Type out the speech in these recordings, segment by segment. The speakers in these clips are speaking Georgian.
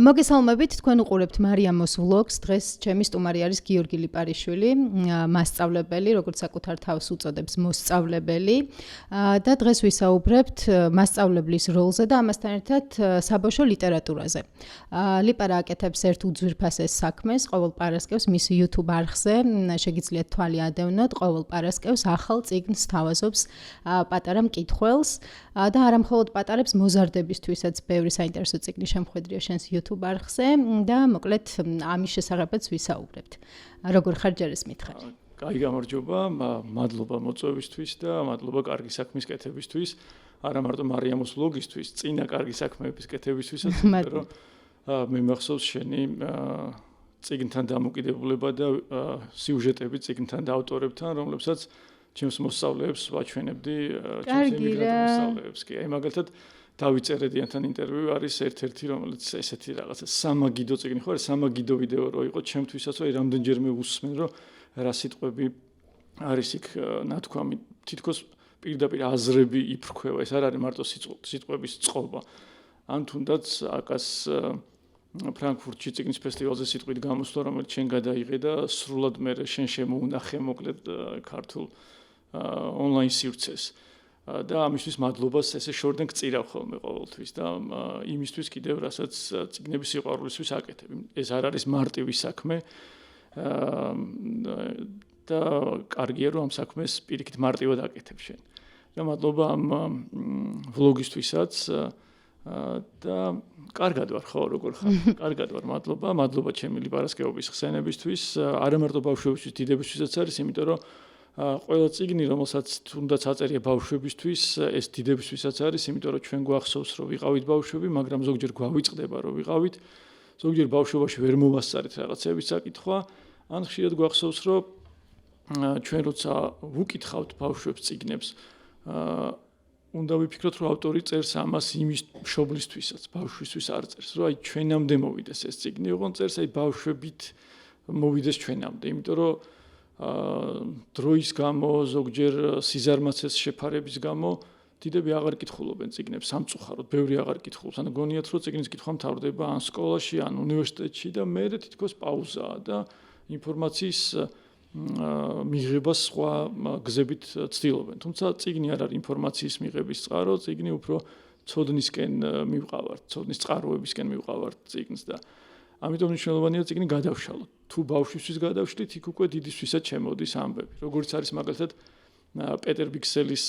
მოგესალმებით, თქვენ უყურებთ მარიამოს ვლოგს. დღეს ჩემი სტუმარი არის გიორგი ლიპარიშვილი, მასწავლებელი, როგორც საკუთარ თავს უწოდებს, მოსწავლებელი. და დღეს ვისაუბრებთ მასწავლებლის როლზე და ამასთან ერთად საბავშვო ლიტერატურაზე. ლიპარა აკეთებს ერთ უძვირფასეს საქმეს, ყოველ პარასკევს მის YouTube არხზე, შეგიძლიათ თვალი ადევნოთ, ყოველ პარასკევს ახალ წიგნს თავაზობს პატარა მკითხველს და არა მხოლოდ პატარებს, მოზარდებისთვისაც ბევრი საინტერესო წიგნი შემხვედრია შენს YouTube არხზე და მოკლედ ამის შესახებაც ვისაუბრებთ. როგორ ხარ ჯერესმით ხარ? კაი გამარჯობა, მადლობა მოწვევისთვის და მადლობა კარგი საქმის კეთებისთვის. არა მარტო მარიამოს ვლოგისთვის, წინა კარგი საქმეების კეთებისთვისაც, რომ მე მახსოვს შენი წიგნთან დამოკიდებულება და სიუჟეტები წიგნთან და ავტორებთან, რომლებსაც ჩემს მოსწავლეებს ვაჩვენებდი, ჩემს ემიგრანტ მოსწავლეებს. კი, აი მაგალითად დავიწერედიანთან ინტერვიუ არის ერთ-ერთი, რომელიც ესეთი რაღაცა სამაგიდო წიგნი ხო არის, სამაგიდო ვიდეო რო იყო ჩემთვისაც, რომ რამდენჯერმე უსმენ, რომ რა სიტყვები არის იქ ნათქვამი, თითქოს პირდაპირ აზრები იფრქვევა, ეს არ არის მარტო სიტყვების წყობა. ან თუნდაც აკას ფრანკფურტში წიგნის ფესტივალზე სიტყვით გამოსვლა, რომელიც შენ გადაიღე და სრულად მე შენ შემოუნახე მოკლედ ქართულ ონლაინ სივრცეს. და ამისთვის მადლობას ესე შორდენ გწირავ ხოლმე ყოველთვის და იმისთვის კიდევ რასაც წიგნების სიყვარულისთვის აკეთებ. ეს არ არის მარტივი საქმე და კარგია რომ ამ საქმეს პირიქით მარტივად აკეთებ შენ. და მადლობა ამ ვლოგისთვისაც და კარგად ვარ ხო როგორ ხარ? კარგად ვარ, მადლობა ჩემი ლიპარასკევობის ხსენებისთვის, არა მარტო ბავშვებისთვის, დიდებისთვისაც არის, იმიტომ რომ ყველა წიგნი, რომელსაც თუნდაც აწერია ბავშვებისთვის, ეს დიდებისთვისაც არის, იმიტომ რომ ჩვენ გვახსოვს, რომ ვიყავით ბავშვები, მაგრამ ზოგჯერ გვავიწყდება, რომ ვიყავით, ზოგჯერ ბავშვობაში ვერ მოვასწარეთ რაღაცების საკითხვა, ან ხშირად გვახსოვს, რომ ჩვენ როცა ვუკითხავთ ბავშვებს წიგნებს, უნდა ვიფიქროთ, რომ ავტორი წერს ამას იმის მშობლისთვისაც, ბავშვისთვის არ წერს, რომ აი ჩვენამდე მოვიდეს ეს წიგნი, ოღონდ წერს აი ბავშვებით მოვიდეს ჩვენამდე, იმიტომ რომ დროის გამო, ზოგჯერ სიზარმაცეს შეფარების გამო დიდები აღარ კითხულობენ წიგნებს სამწუხაროდ, ბევრი აღარ კითხულობს, ან გონიათ, რომ წიგნის კითხვა მთავრდება ან სკოლაში, ან უნივერსიტეტში და მერე თითქოს პაუზაა და ინფორმაციის მიღება სხვა გზებით ცდილობენ. თუმცა წიგნი არ არის ინფორმაციის მიღების წყარო, წიგნი უფრო ცოდნისკენ მივყავართ, ცოდნის წყაროებისკენ მივყავართ წიგნს და ამიტომ მნიშვნელოვანია წიგნი გადავშალოთ. თუ ბავშვისთვის გადავშლით, იქ უკვე დიდისთვისაც შემოდის ამბები. როგორც არის მაგალითად პეტერ ბიქსელის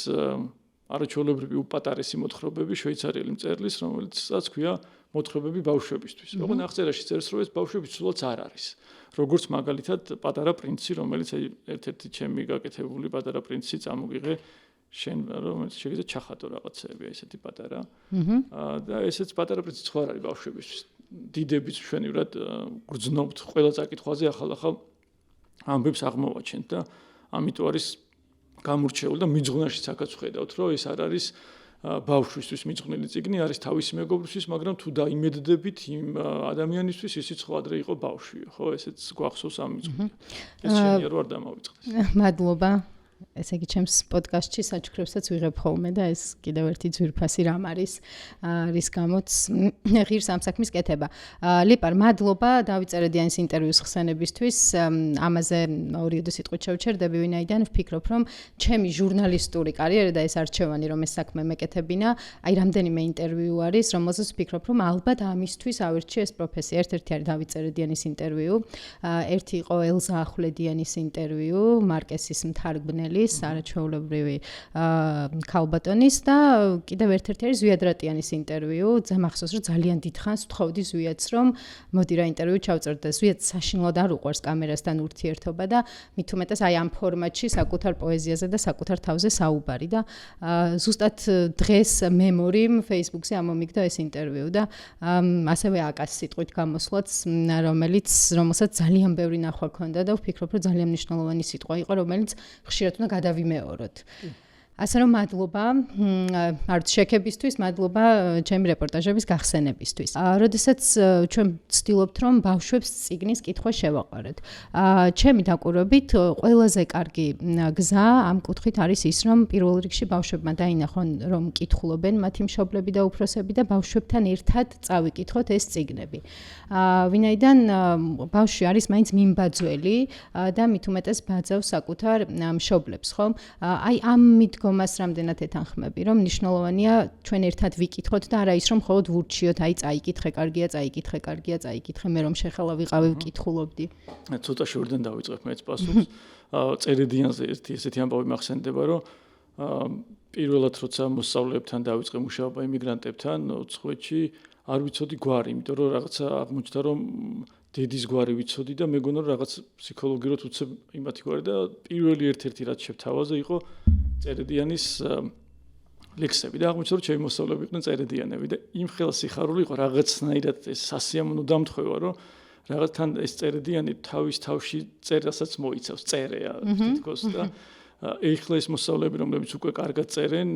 არაჩვეულებრივი უპატარესი მოთხრობები შვეიცარიელი მწერლის, რომელსაც ქვია მოთხრობები ბავშვებისთვის. ოღონდ აღწერაში წერს, რომ ეს ბავშვების სულაც არ არის. როგორც მაგალითად პატარა პრინცი, რომელიც ერთ-ერთი ჩემი გაკეთებული პატარა პრინცი წამოგიღე შენ, რომელიც შეგიძლია ჩახატო რაღაცები, ესეთი პატარა. და ესეც პატარა პრინცი სხვა არის ბავშვებისთვის. დიდებიც ჩვენივრად გრძნობთ ყველა წაკითხვაზე ახალ ამბებს აღმოვაჩენთ და ამიტომ არის გამორჩეული და მიძღვნაში საკაც ვხედავთ, რომ ეს არ არის ბავშვისთვის მიძღვნილი წიგნი, არის თავისი მეგობრისთვის, მაგრამ თუ დაიმედდებით იმ ადამიანისთვის, ისიც ხო ადრე იყო ბავშვი, ხო, ესეც გვახსოვს ამ მიძღვნით. ეს შეიძლება რომ არ დამავიწყდეს. მადლობა. ესე იგი ჩემს პოდკასტში საჩუქრებსაც ვიღებ ხოლმე და ეს კიდევ ერთი ძვირფასი რამ არის, რის გამოც ღირს ამ საქმის კეთება. ლიპარ, მადლობა დავიწერედიანის ინტერვიუს ხსენებისთვის. ამაზე ორიოდე სიტყვით შევჩერდები, ვინაიდან ვფიქრობ, რომ ჩემი ჟურნალისტური კარიერა და ეს არჩევანი, რომ ეს საქმე მეკეთებინა, აი რამდენიმე ინტერვიუ არის, რომელზეც ვფიქრობ, რომ ალბათ ამისთვის ავირჩიე ეს პროფესია. ერთ-ერთი არის დავიწერედიანის ინტერვიუ, ერთი იყო ელზა ახვლედიანის ინტერვიუ, მარკესის მთარგმნელი არაჩვეულებრივი ქალბატონის და კიდევ ერთ-ერთი არის ზვიად-რატიანის ინტერვიუ. მახსოვს, რომ ძალიან დიდხანს ვთხოვდი ზვიადს, რომ მოდი რა ინტერვიუ ჩავწერდე. ზვიადს საშინლად არ უყვარს კამერასთან ურთიერთობა და მით უმეტეს აი ამ ფორმატში საკუთარ პოეზიაზე და საკუთარ თავზე საუბარი და ზუსტად დღეს მემორიმ Facebook-ზე ამომიგდა ეს ინტერვიუ და ასევე აკას სიტყვით გამოსვლაც, რომელსაც ძალიან ბევრი ნახვა ჰქონდა და ვფიქრობ, რომ ძალიან მნიშვნელოვანი სიტყვა იყო, რომელიც ხშირად უნდა გადავიმეოროთ. ასე რომ მადლობა არც შექებისთვის, მადლობა ჩემი რეპორტაჟების გახსენებისთვის. როდესაც ჩვენ ვცდილობთ რომ ბავშვებს წიგნის კითხვა შევაყაროთ. ჩემი დაკვირვებით ყველაზე კარგი გზა ამ კუთხით არის ის, რომ პირველ რიგში ბავშვებმა დაინახონ რომ კითხულობენ მათი მშობლები და უფროსები და ბავშვებთან ერთად წავიკითხოთ ეს წიგნები. ვინაიდან ბავშვი არის მაინც მიმბაძველი და მით უმეტეს ბაძავს საკუთარ მშობლებს, ხომ? აი ამ მიდგომას რამდენად ეთანხმები, რომ მნიშვნელოვანია ჩვენ ერთად ვიკითხოთ და არა ის რომ მხოლოდ ვურჩიოთ, აი წაიკითხე, კარგია, წაიკითხე, მე რომ შეხელა ვიყავი ვკითხულობდი. ცოტა შორიდან დავიწყებ მეც პასუხს. წერედიანზე ესეთი ამბავი მახსენდება, რომ პირველად როცა მოსწავლეებთან დავიწყე მუშაობა იმიგრანტებთან, უცხოეთში არ ვიცოდი გვარი, იმიტომ რომ რაღაცა აღმოჩნდა რომ დედის გვარი ვიცოდი და მეგონა რომ რაღაც ფსიქოლოგიურად უცებ იმათი გვარი და პირველი ერთ-ერთი რაც შევთავაზე იყო წერედიანის ლექსები და აღმოჩნდა რომ ჩემი მოსწავლეები იყვნენ წერედიანები და იმ ხელა სიხარული იყო რაღაცნაირად ეს სასიამოვნო დამთხოვა რომ რაღაც თან ეს წერედიანი თავის თავში წერასაც მოიცავს წერეა თითქოს და ეხლა ეს მოსწავლეები რომლებიც უკვე კარგად წერენ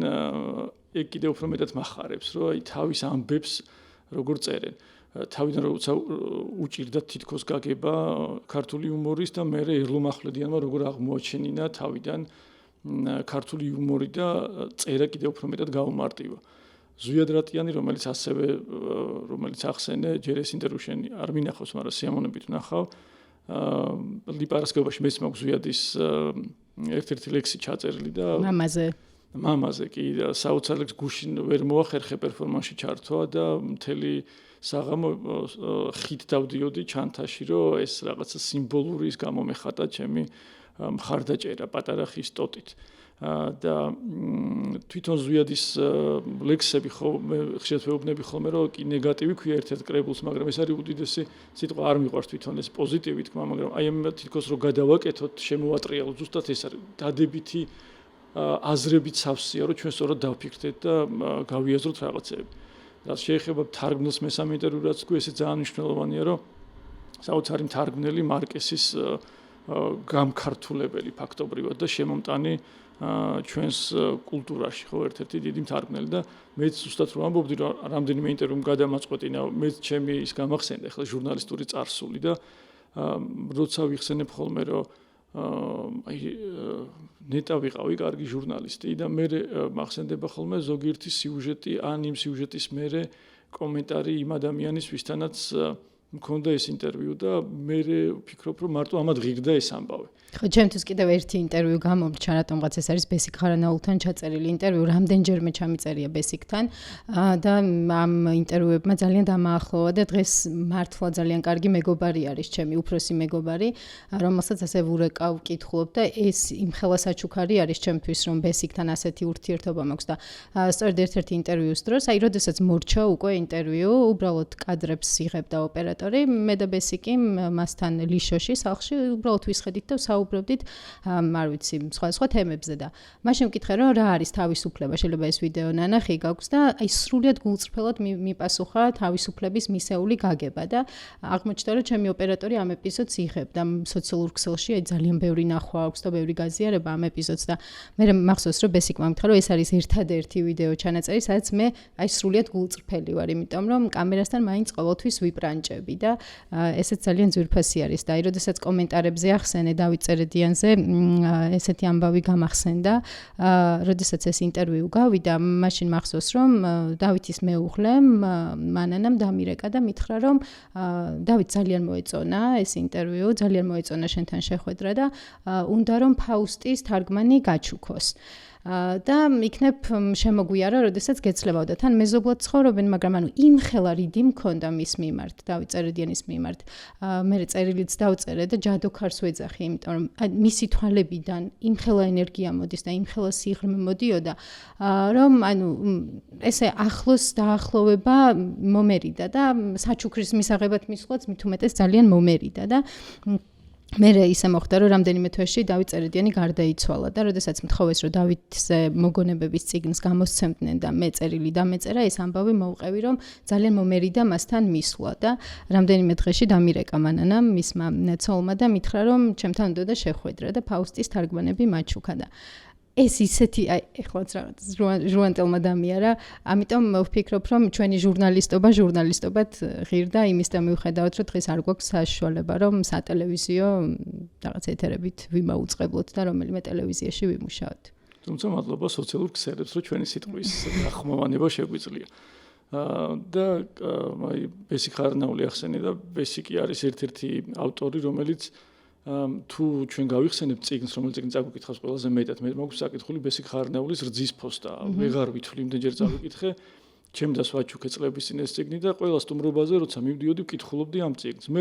ეგ კიდევ უფრო მეტად მახარებს რომ აი თავის ამბებს როგორ წერენ თავიდან როცა უჭირდა თითქოს გაგება ქართული იუმორის და მე ერლომახვლედიანმა როგორ აღმოაჩენინა თავიდან ქართული იუმორი და წერა კიდევ უფრო მეტად გაუმარტივა. ზვიად რატიანი, რომელიც ახსენე ჯერ ეს ინტერვიუ შენ არ მინახავს, მაგრამ სიამოვნებით ვნახავ. ლიპარასკევაში მეც მაქვს ზვიადის ერთ-ერთი ლექსი ჩაწერილი და მამაზე კი საოცარ ლექს გუშინ ვერ მოახერხე პერფორმანსში ჩართვა და მთელი საღამო ხით დავდიოდი ჩანთაში, რომ ეს რაღაცა სიმბოლური ის გამომეხატა ჩემი მხარდაჭერა პატარა ხის ტოტით და თვითონ ზვიადის ლექსები ხოლმე ხშირად ვეუბნები ხოლმე რომ კი ნეგატივი ქვია ერთ-ერთ კრებულს, მაგრამ ეს არის უდიდესი სიტყვა არ მიყვარს თვითონ ეს პოზიტივი თქმა, მაგრამ აი ამ თითქოს რომ გადავაკეთოთ, შემოვატრიალოთ, ზუსტად ეს არის დადებითი აზრებით სავსეა, რომ ჩვენ სწორად დავფიქრდეთ და გავიაზროთ რაღაცები. რაც შეეხება თარგმნელს მესამე ინტერვიუ რაც თქვი, ესე ძალიან მნიშვნელოვანია, რომ საოცარი მთარგმნელი მარკესის გამქართულებელი ფაქტობრივად და შემომტანი ჩვენს კულტურაში, ხო, ერთ-ერთი დიდი მთარგმნელი და მეც ზუსტად რომ ამბობდი, რომ რამდენიმე ინტერვიუმ გადამაწყვეტინა, მეც ჩემი ის გამახსენდა ახლა ჟურნალისტური წარსული და როცა ვიხსენებ ხოლმე, რომ აი ნეტა ვიყავი კარგი ჟურნალისტი და მე მახსენდება ხოლმე ზოგიერთი სიუჟეტი ან იმ სიუჟეტის მერე კომენტარი იმ ადამიანის ვისთანაც მქონდა ეს ინტერვიუ და მე ვფიქრობ რომ მარტო ამად ღირდა ეს ამბავი. ხო, ჩემთვის კიდევ ერთი ინტერვიუ გამომრჩა, რატომღაც ეს არის ბესიკ ხარანაულთან ჩაწერილი ინტერვიუ, რამდენჯერმე ჩამიწერია ბესიკთან და ამ ინტერვიუებმა ძალიან დამაახლოვა და დღეს მართლა ძალიან კარგი მეგობარი არის ჩემი უფროსი მეგობარი, რომელსაც ასე ვურეკავ ვკითხულობ და ეს იმხელა საჩუქარი არის ჩემთვის, რომ ბესიკთან ასეთი ურთიერთობა მაქვს და სწორედ ერთ-ერთი ინტერვიუს დროს, აი როდესაც მორჩა უკვე ინტერვიუ, უბრალოდ კადრებს იღებდა ოპერატორი, მე და ბესიკი მასთან ლიშოში სახლში უბრალოდ ვისხედით და საუბრობდით, არ ვიცი, სხვა თემებზე და მაშინ ვკითხე, რომ რა არის თავისუფლება, შეიძლება ეს ვიდეო ნანახი გაქვს და აი სრულიად გულწრფელად მიპასუხა თავისუფლების მისეული გაგება და აღმოჩნდა, რომ ჩემი ოპერატორი ამ ეპიზოდს იღებდა სოციალურ ქსელში, აი ძალიან ბევრი ნახვა აქვს და ბევრი გაზიარება ამ ეპიზოდს და მე მახსოვს, რომ ბესიკმა მითხრა, რომ ეს არის ერთადერთი ვიდეო ჩანაწერი, სადაც მე აი სრულიად გულწრფელი ვარ, იმიტომ რომ კამერასთან მაინც ყოველთვის ვიბრანჭები და ესეც ძალიან ძვირფასი არის და აი როდესაც კომენტარებზე ახსენე დავით წერედიანზე ესეთი ამბავი გამახსენდა, როდესაც ეს ინტერვიუ გავიდა, მაშინ მახსოვს, რომ დავითის მეუღლე მანანამ დამირეკა და მითხრა, რომ დავით ძალიან მოეწონა ეს ინტერვიუ, ძალიან მოეწონა შენთან შეხვედრა და უნდა რომ ფაუსტის თარგმანი გაჩუქოს. და იქნებ შემოგვიარა, როდესაც გეცლებავდა თან მეზობლად ცხოვრობენ, მაგრამ ანუ იმხელა რიდი მქონდა მის მიმართ, დავით წერედიანის მიმართ. მე წერილიც დავწერე და ჯადოქარს ვეძახი, იმიტომ რომ მისი თვალებიდან იმხელა ენერგია მოდის და იმხელა სიღრმე მოდიოდა, რომ ანუ ესე ახლოს დაახლოვება მომერიდა და საჩუქრის მისაღებად მისვლაც მით უმეტეს ძალიან მომერიდა და მე ისე მოხდა, რომ რამდენიმე თვეში დავით წერედიანი გარდაიცვალა და როდესაც მთხოვეს, რომ დავითზე მოგონებების წიგნს გამოსცემდნენ და მე წერილი დამეწერა, ეს ამბავი მოვყევი, რომ ძალიან მომერიდა მასთან მისვლა და რამდენიმე დღეში დამირეკა მანანამ მისმა ცოლმა და მითხრა, რომ ჩემთან უნდა შეხვედრა და ფაუსტის თარგმანები მაჩუქა და ეს ისეთი ეხლაც რაღაც ჟურნალისტელმა დამიარა, ამიტომ ვფიქრობ, რომ ჩვენი ჟურნალისტობად ღირდა იმის და მიუხედავად, რომ დღეს არ გვაქვს საშუალება, რომ სატელევიზიო რაღაც ეთერებით ვიმაუწყებლოთ და რომელიმე ტელევიზიაში ვიმუშაოთ. თუმცა მადლობა სოციალურ ქსელებს, რომ ჩვენი სიტყვის ახმოვანება შეგვიძლია. და ბესიკ ხარნაული ახსენე და ბესიკი არის ერთ-ერთი ავტორი, რომელიც თუ ჩვენ გავიხსენებთ წიგნს, რომელიც წიგნი წაგვიკითხავს ყველაზე მეტად, მე მაქვს საკითხული ბესიკ ხარნაულის რძის ფოსტა. ვეღარ ვითვლი იმდენჯერ წავიკითხე, ჩემ დას ვაჩუქე წლების წინ ეს წიგნი და ყველა სტუმრობაზე როცა მივდიოდი ვკითხულობდი ამ წიგნს. მე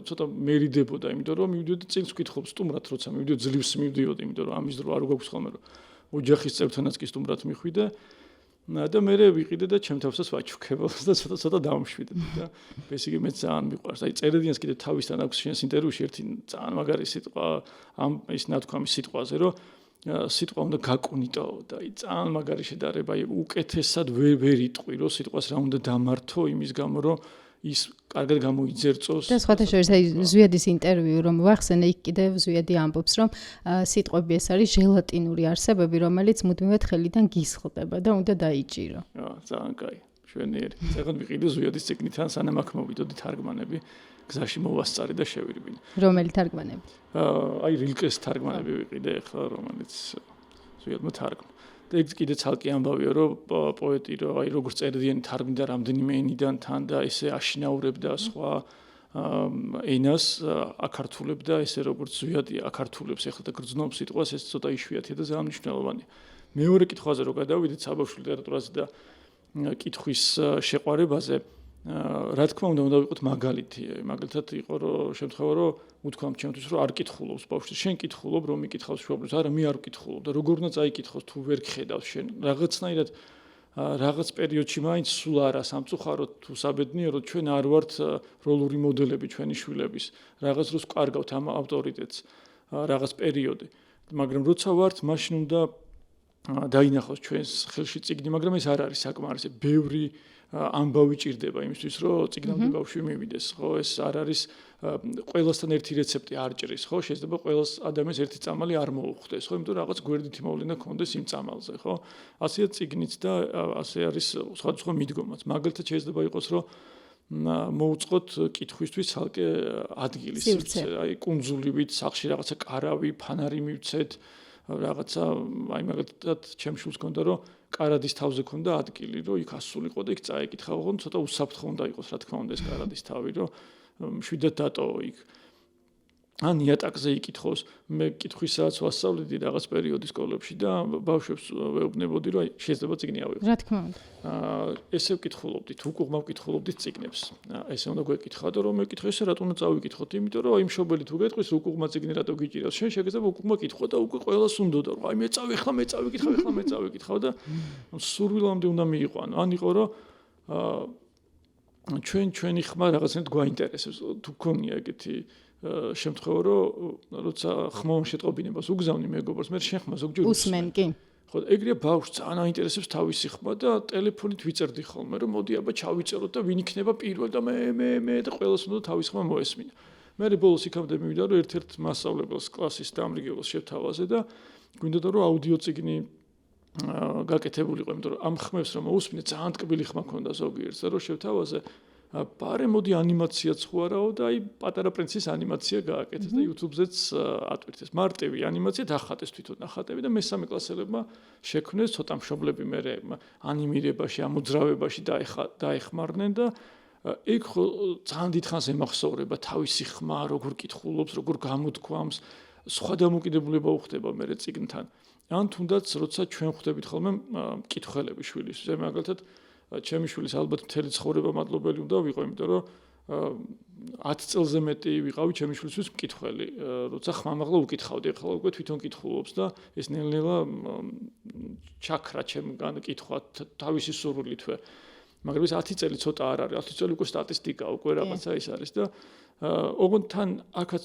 ცოტა მერიდებოდა, იმიტომ რომ მივდიოდი წიგნს ვკითხულობ სტუმრად, როცა მივდიოდი ძლივს მივდიოდი, იმიტომ რომ ამის დრო არ გვაქვს ხოლმე რომ ოჯახის წევრთანაც კი სტუმრად მიხვიდე. და მე ვიყიდე და ჩემ თავსაც ვაჩუქებავს და ცოტა დავმშვიდე და ბესიკი მე ძალიან მიყვარს. აი წერედიანს კიდე თავისთან აქვს შენს ინტერვიუში ერთი ძალიან მაგარი სიტყვა ამ ის ნათქვამის სიტყვაზე, რომ სიტყვა უნდა გაკუნიტო და აი ძალიან მაგარი შედარება, აი უკეთესად ვერ იტყვი, რომ სიტყვას რა უნდა დამართო იმის გამო, რომ ის კარგად გამოიძერწოს. და სხვათა შორის აი ზვიადის ინტერვიუ რომ ვახსენე, იქ კიდევ ზვიადი ამბობს, რომ სიტყვები ეს არის ჟელატინური არსებები, რომელიც მუდმივად ხელიდან გისხლდება და უნდა დაიჭირო. ძალიან კაი, შვენიერი. წეგან ვიყიდე ზვიადის წიგნიდან, სანამ აქ მოვიდოდი თარგმანები, გზაში მოვასწარი და შევირბინე. რომელი თარგმანები? აი რილკეს თარგმანები ვიყიდე ახლა, რომელიც ზვიადმა თარგმნა. და ეგ კიდე ცალკე ამბავია, რომ პოეტი რომ აი როგორც წერდიანი თარგმნიდა რამდენიმე ენიდან თან და ესე აშინაურებდა სხვა ენას, აკართულებდა ესე როგორც ზვიადი აკართულებს ახლა და გრძნობს სიტყვას, ეს ცოტა იშვიათია და ძალიან მნიშვნელოვანია. მეორე კითხვაზე რო გადავიდეთ საბავშვო ლიტერატურაზე და კითხვის შეყვარებაზე, რა თქმა უნდა ვიყოთ მაგალითი. მაგალითად იყო რომ შემთხვევა რომ უთქვამთ ჩემთვის რომ არ კითხულობს ბავშვი. შენ კითხულობ რომ მიკითხავს შუაბრებს, არა მე არ ვკითხულობ და როგორ უნდა წაიკითხოს თუ ვერ გხედავს შენ. რაღაცნაირად რაღაც პერიოდში მაინც სულ არა სამწუხაროდ თუ საბედნიეროდ ჩვენ არ ვართ როლური მოდელები ჩვენი შვილების. რაღაც დროს ვკარგავთ ამ ავტორიტეტს რაღაც პერიოდი. მაგრამ როცა ვართ, მაშინ უნდა დაინახოს ჩვენს ხელში წიგნი, მაგრამ ეს არ არის საკმარისი. ბევრი ამბავი ჭირდება იმისთვის, რომ წიგნამდე ბავშვი მივიდეს, ხო? ეს არ არის ყველასთან ერთი რეცეპტი არ ჭრის, ხო? შეიძლება ყველას ადამიანს ერთი წამალი არ მოუხდეს, ხო? იმიტომ რაღაც გვერდითი მოვლენა ქონდეს იმ წამალზე, ხო? ასეა წიგნიც და ასე არის სხვადასხვა მიდგომაც. მაგალითად შეიძლება იყოს, რომ მოუწყოთ კითხვისთვის ცალკე ადგილი, აი კუნძულივით, სახლში რაღაცა კარავი, ფანარი მივცეთ, რაღაცა აი მაგალითად ჩემ შულს ქონდა რომ კარადის თავზე ქონდა ადგილი რომ იქ ასულიყო და იქ წაეკითხა, ოღონდ ცოტა უსაფრთხო უნდა იყოს რა თქმა უნდა ეს კარადის თავი რომ მშვიდად დატოო იქ ან იატაკზე იკითხოს. მე კითხვისაც ვასწავლედი რაღაც პერიოდის სკოლებში და ბავშვებს ვეუბნებოდი რომ შეიძლება წიგნი ავიღოთ. რა თქმა უნდა. ესე ვკითხულობდით, უკუღმა ვკითხულობდით წიგნებს. ესე უნდა გვეკითხათ რომ მე კითხე ესე რატო უნდა წავიკითხოთ, იმიტომ რომ აი მშობელი თუ გეტყვის უკუღმა წიგნი რატო გიჭირავს, შენ შეგეძლო უკუღმა კითხო და უკვე ყველას უნდოდა რომ აი მე წავიხლა, მე წავიკითხავ, ეხლა მე წავიკითხავ და სურვილამდე უნდა მიიყვანო. ან იყო რომ ჩვენი ხმა რაღაცნაირად გვაინტერესებს, თუ გქონია ეგეთი შემთხვევა რომ როცა ხმოვან შეტყობინებას უგზავნი მეგობრს, მე შენ ხმა ზოგჯერ უსმენ კი. ხო, ეგრეა ბავშვს ძალიან აინტერესებს თავისი ხმა და ტელეფონით ვიწერდი ხოლმე რომ მოდი აბა ჩავიწეროთ და ვინ იქნება პირველ და მე და ყველას უნდა თავის ხმა მოესმინა. მე ბოლოს იქამდე მივიდა რომ ერთ-ერთ მასწავლებელს კლასის დამრიგებელს შევთავაზე და გვინდოდა რომ აუდიო წიგნი გაკეთებულიყო, იმიტომ რომ ამ ხმებს რომ მოусმინე ძალიან ტკბილი ხმა ქონდა ზოგიერთს და რომ შევთავაზე პარე მოდი ანიმაციაც ხო არაო და აი პატარა პრინცის ანიმაცია გააკეთეს და YouTube-ზეც ატვირთეს. მარტივი ანიმაცია დახატეს თვითონ ნახატები და მესამე კლასელებმა შექმნეს ცოტა მშობლები მე ანიმირებაში, ამოძრავებაში დაეხმარნენ და ეგ ძალიან დიდხანს ემახსოვრება თავისი ხმა, როგორ კითხულობს, როგორ გამოთქვამს, სხვა დამოკიდებულება უხდება მე წიგნთან. ან თუნდაც როცა ჩვენ ხვდებით ხოლმე მკითხველები შვილისთვის, მე მაგალითად ჩემი შვილის ალბათ მთელი ცხოვრება მადლობელი უნდა ვიყო, იმიტომ რომ 10 წელზე მეტი ვიყავი ჩემი შვილისთვის მკითხველი, როცა ხმამაღლა უკითხავდი, ახლა უკვე თვითონ კითხულობს და ეს ნელ-ნელა ჩაქრა ჩემგან კითხვა თავისი სურვილითვე. მაგრამ ეს 10 წელი ცოტა არ არის, 10 წელი უკვე სტატისტიკა, უკვე რაღაცა ის არის და ოღონდ თან აქაც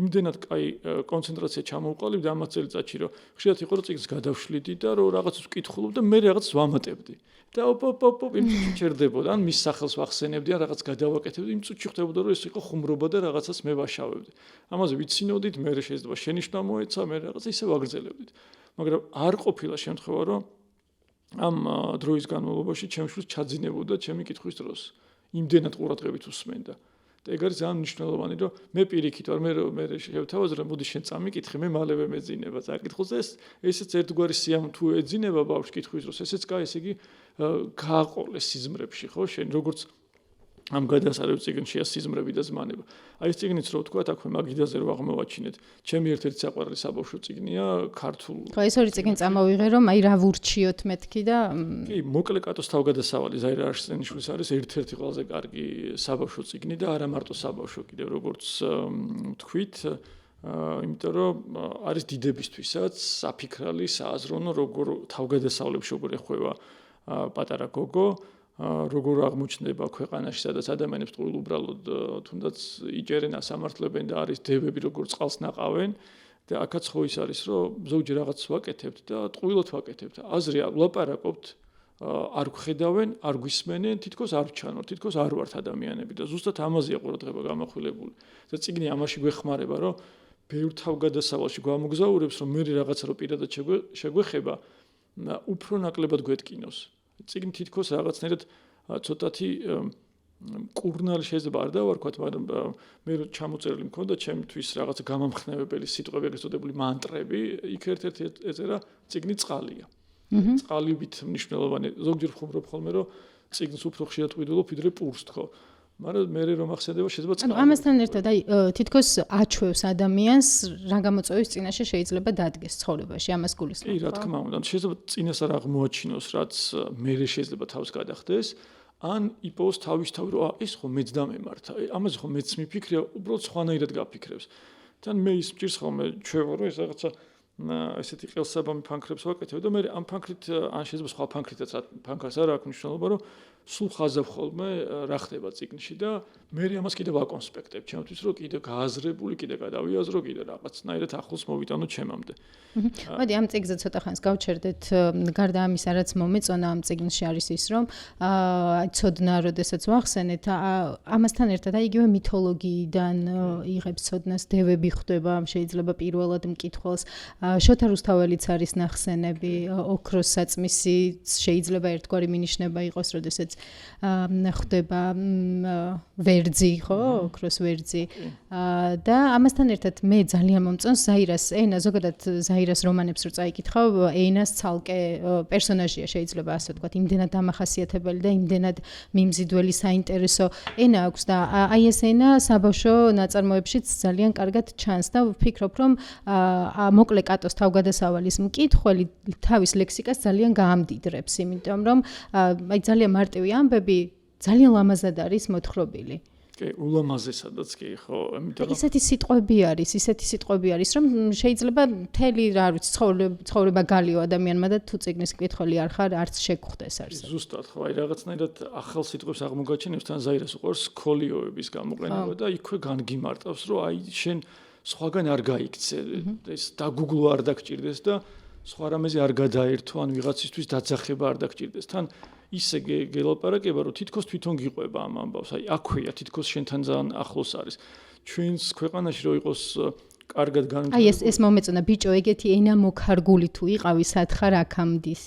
იმდენად კაი კონცენტრაცია ჩამოვყალიბდა ამ წელიწადში, რომ ხშირად იყო რომ წიგნს გადავშლიდი და რომ რაღაცას ვკითხულობ და მე რაღაცას ვამატებდი. და იმ წუთში ჩერდებოდა, ან მის სახელს ვახსენებდი, ან რაღაც გადავაკეთებდი, იმ წუთში ხდებოდა რომ ეს იყო ხუმრობა და რაღაცას მე ვაშავებდი. ამაზე ვიცინოდით, მე შეიძლება შენიშვნა მოეცა, მე რაღაცა ისე ვაგრძელებდით. მაგრამ არ ყოფილა შემთხვევა, რომ ამ დროის განმავლობაში ჩემს შვილს ჩაძინებოდა ჩემი კითხვის დროს. იმდენად ყურადღებით უსმენდა. და ეგ არის ძალიან მნიშვნელოვანი, რომ მე პირიქით ვარ, მე შევთავაზე, მოდი შენ წამიკითხე, მე მალევე მეძინება წაკითხულს. ესეც ერთგვარი სიამ თუ ეძინება ბავშვს კითხვის დროს, ესეც კაი, ესე იგი გააყოლეს სიზმრებში, ხო? შენ როგორც ამ გადასარევ წიგნშია სიზმრები და ზმანება. აი ეს წიგნიც რო ვთქვა, აქვე მაგიდაზე რო აღმოვაჩინეთ. ჩემი ერთ-ერთი საყვარელი საბავშვო წიგნია ქართულ. ხო, ეს ორი წიგნი წამოვიღე, რომ აი რა ვურჩიოთ მეთქი და კი, მოკლე კატოს თავგადასავალი ზაირა არშენიშვილის არის ერთ-ერთი ყველაზე კარგი საბავშვო წიგნი და არა მარტო საბავშვო, კიდევ როგორც ვთქვით, იმიტომ რომ არის დიდებისთვისაც საფიქრალი, სააზროვნო, როგორ თავგადასავლებში როგორ ეხვევა პატარა გოგო. როგორ აღმოჩნდება ქვეყანაში, სადაც ადამიანებს ტყუილ უბრალოდ თუნდაც იჭერენ, ასამართლებენ და არის დევები, როგორ წყალს ნაყავენ და აქაც ხო ის არის, რომ ზოგჯერ რაღაც ვაკეთებთ და ტყუილად ვაკეთებთ. აზრი ვლაპარაკობთ, არ გვხედავენ, არ გვისმენენ, თითქოს არ ვჩანოთ, თითქოს არ ვართ ადამიანები და ზუსტად ამაზეა ყურადღება გამახვილებული. და წიგნი ამაში გვეხმარება, რომ ბევრ თავგადასავალში გვამოგზაურებს, რომ მე რაღაცა რო პირადად შეგვეხება, უფრო ნაკლებად გვეტკინოს. წიგნი თითქოს რაღაცნაირად ცოტათი კურნალი შეიძლება არ დავარქვათ, მაგრამ მე ჩამოწერილი მქონდა ჩემთვის რაღაცა გამამხნევებელი სიტყვები, ეგრეთ წოდებული მანტრები, იქ ერთ-ერთი ეწერა წიგნი წყალია. წყალივით მნიშვნელოვანი, ზოგჯერ ვხუმრობ ხოლმე, რომ წიგნს უფრო ხშირად ვყიდულობ, ვიდრე პურს თქო. მაგრამ მე რომ ახსენდება შეიძლება წყალი. ანუ ამასთან ერთად აი თითქოს აჩვევს ადამიანს რა გამოწვევის წინაშე შეიძლება დადგეს ცხოვრებაში, ამას გულისხმობ. კი, რა თქმა უნდა, შეიძლება წინას არ აღმოაჩინოს, რაც მე შეიძლება თავს გადახდეს, ან იპოვოს თავისთავად, რომ ეს ხო მეც დამემართა, ამაზე ხო მეც მიფიქრია, უბრალოდ სხვანაირად გაფიქრებს. თან მე ის მჭირს ხოლმე ჩვევა, რომ ეს რაღაცა ესეთი ყელსაბამი ფანქრებს ვაკეთებ და მე ამ ფანქრით ან შეიძლება სხვა ფანქრითაც ფანქრას არ აქვს მნიშვნელობა, რომ სულ ხაზავ ხოლმე რა ხდება წიგნში და მე ამას კიდე ვაკონსპექტებ ჩემთვის, რომ კიდე გააზრებული, კიდე გადავიაზრო, კიდე რაღაცნაირად ახლოს მოვიტანო ჩემამდე. მოდი ამ წიგნზე ცოტა ხანს გავჩერდეთ. გარდა ამისა, რაც მომეწონა ამ წიგნში არის ის, რომ ცოდნა, როდესაც ვახსენეთ, ამასთან ერთად აი იგივე მითოლოგიიდან იღებს ცოდნას, დევები ხვდება, შეიძლება პირველად მკითხველს. შოთა რუსთაველიც არის ნახსენები, ოქროს საწმისი შეიძლება ერთგვარი მინიშნება იყოს, როდესაც ხვდება ვერძი, ხო, ოქროს ვერძი. და ამასთან ერთად მე ძალიან მომწონს ზაირას ენა, ზოგადად ზაირას რომანებს რო წაიკითხავ, ენას ცალკე პერსონაჟია, შეიძლება ასე ვთქვათ, იმდენად დამახასიათებელი და იმდენად მიმზიდველი საინტერესო ენა აქვს და აი ეს ენა საბავშვო ნაწარმოებშიც ძალიან კარგად ჩანს და ვფიქრობ, რომ მოკლე კატოს თავგადასავალის მკითხველი თავის ლექსიკას ძალიან გაამდიდრებს, იმიტომ რომ აი ძალიან მარტივი ამბები ძალიან ლამაზად არის მოთხრობილი. კი, ულამაზესადაც კი, ხო, ამიტომ ისეთი სიტყვები არის, რომ შეიძლება მთელი რა ვიცი, ცხოვრება გალიო ადამიანმა და თუ წიგნის მკითხველი არ ხარ, არც შეგხვდეს არსად. ზუსტად, ხო, აი რაღაცნაირად ახალ სიტყვებს აღმოგაჩენებს, თან ზაირას უყვარს სკოლიოების გამოყენება და იქვე განგიმარტავს, რომ აი შენ სხვაგან არ გაიქცე, ეს დაგუგლო არ დაგჭირდეს და სხვა რამეზე არ გადაერთო, ან ვიღაცისთვის დაძახება არ დაგჭირდეს. თან ისე გელაპარაკება, რომ თითქოს თვითონ გიყვება ამ ამბავს. აი, აქვეა თითქოს შენთან ძალიან ახლოს არის. ჩვენს ქვეყანაში რო იყოს კარგად განვითარებული. აი ეს მომეწონა ბიჭო, ეგეთი ენა მოქარგული თუ იყავი, სათხარ აქამდის.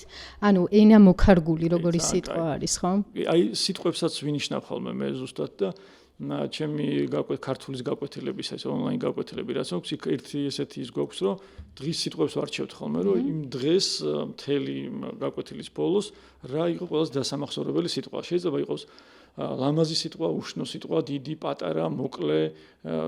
ანუ ენა მოქარგული როგორი სიტყვა არის, ხო? აი, სიტყვებსაც ვინიშნავ ხოლმე მე ზუსტად და ჩემი ქართულის გაკვეთილების ეს ონლაინ გაკვეთილები რაც აქვს, ერთი ესეთი ის გვაქვს, რომ დღის სიტყვებს ვარჩევთ ხოლმე, რომ იმ დღეს მთელი გაკვეთილის ბოლოს რა იყო ყველაზე დასამახსოვრებელი სიტყვა. შეიძლება იყოს ლამაზი სიტყვა, უშნო სიტყვა, დიდი, პატარა, მოკლე,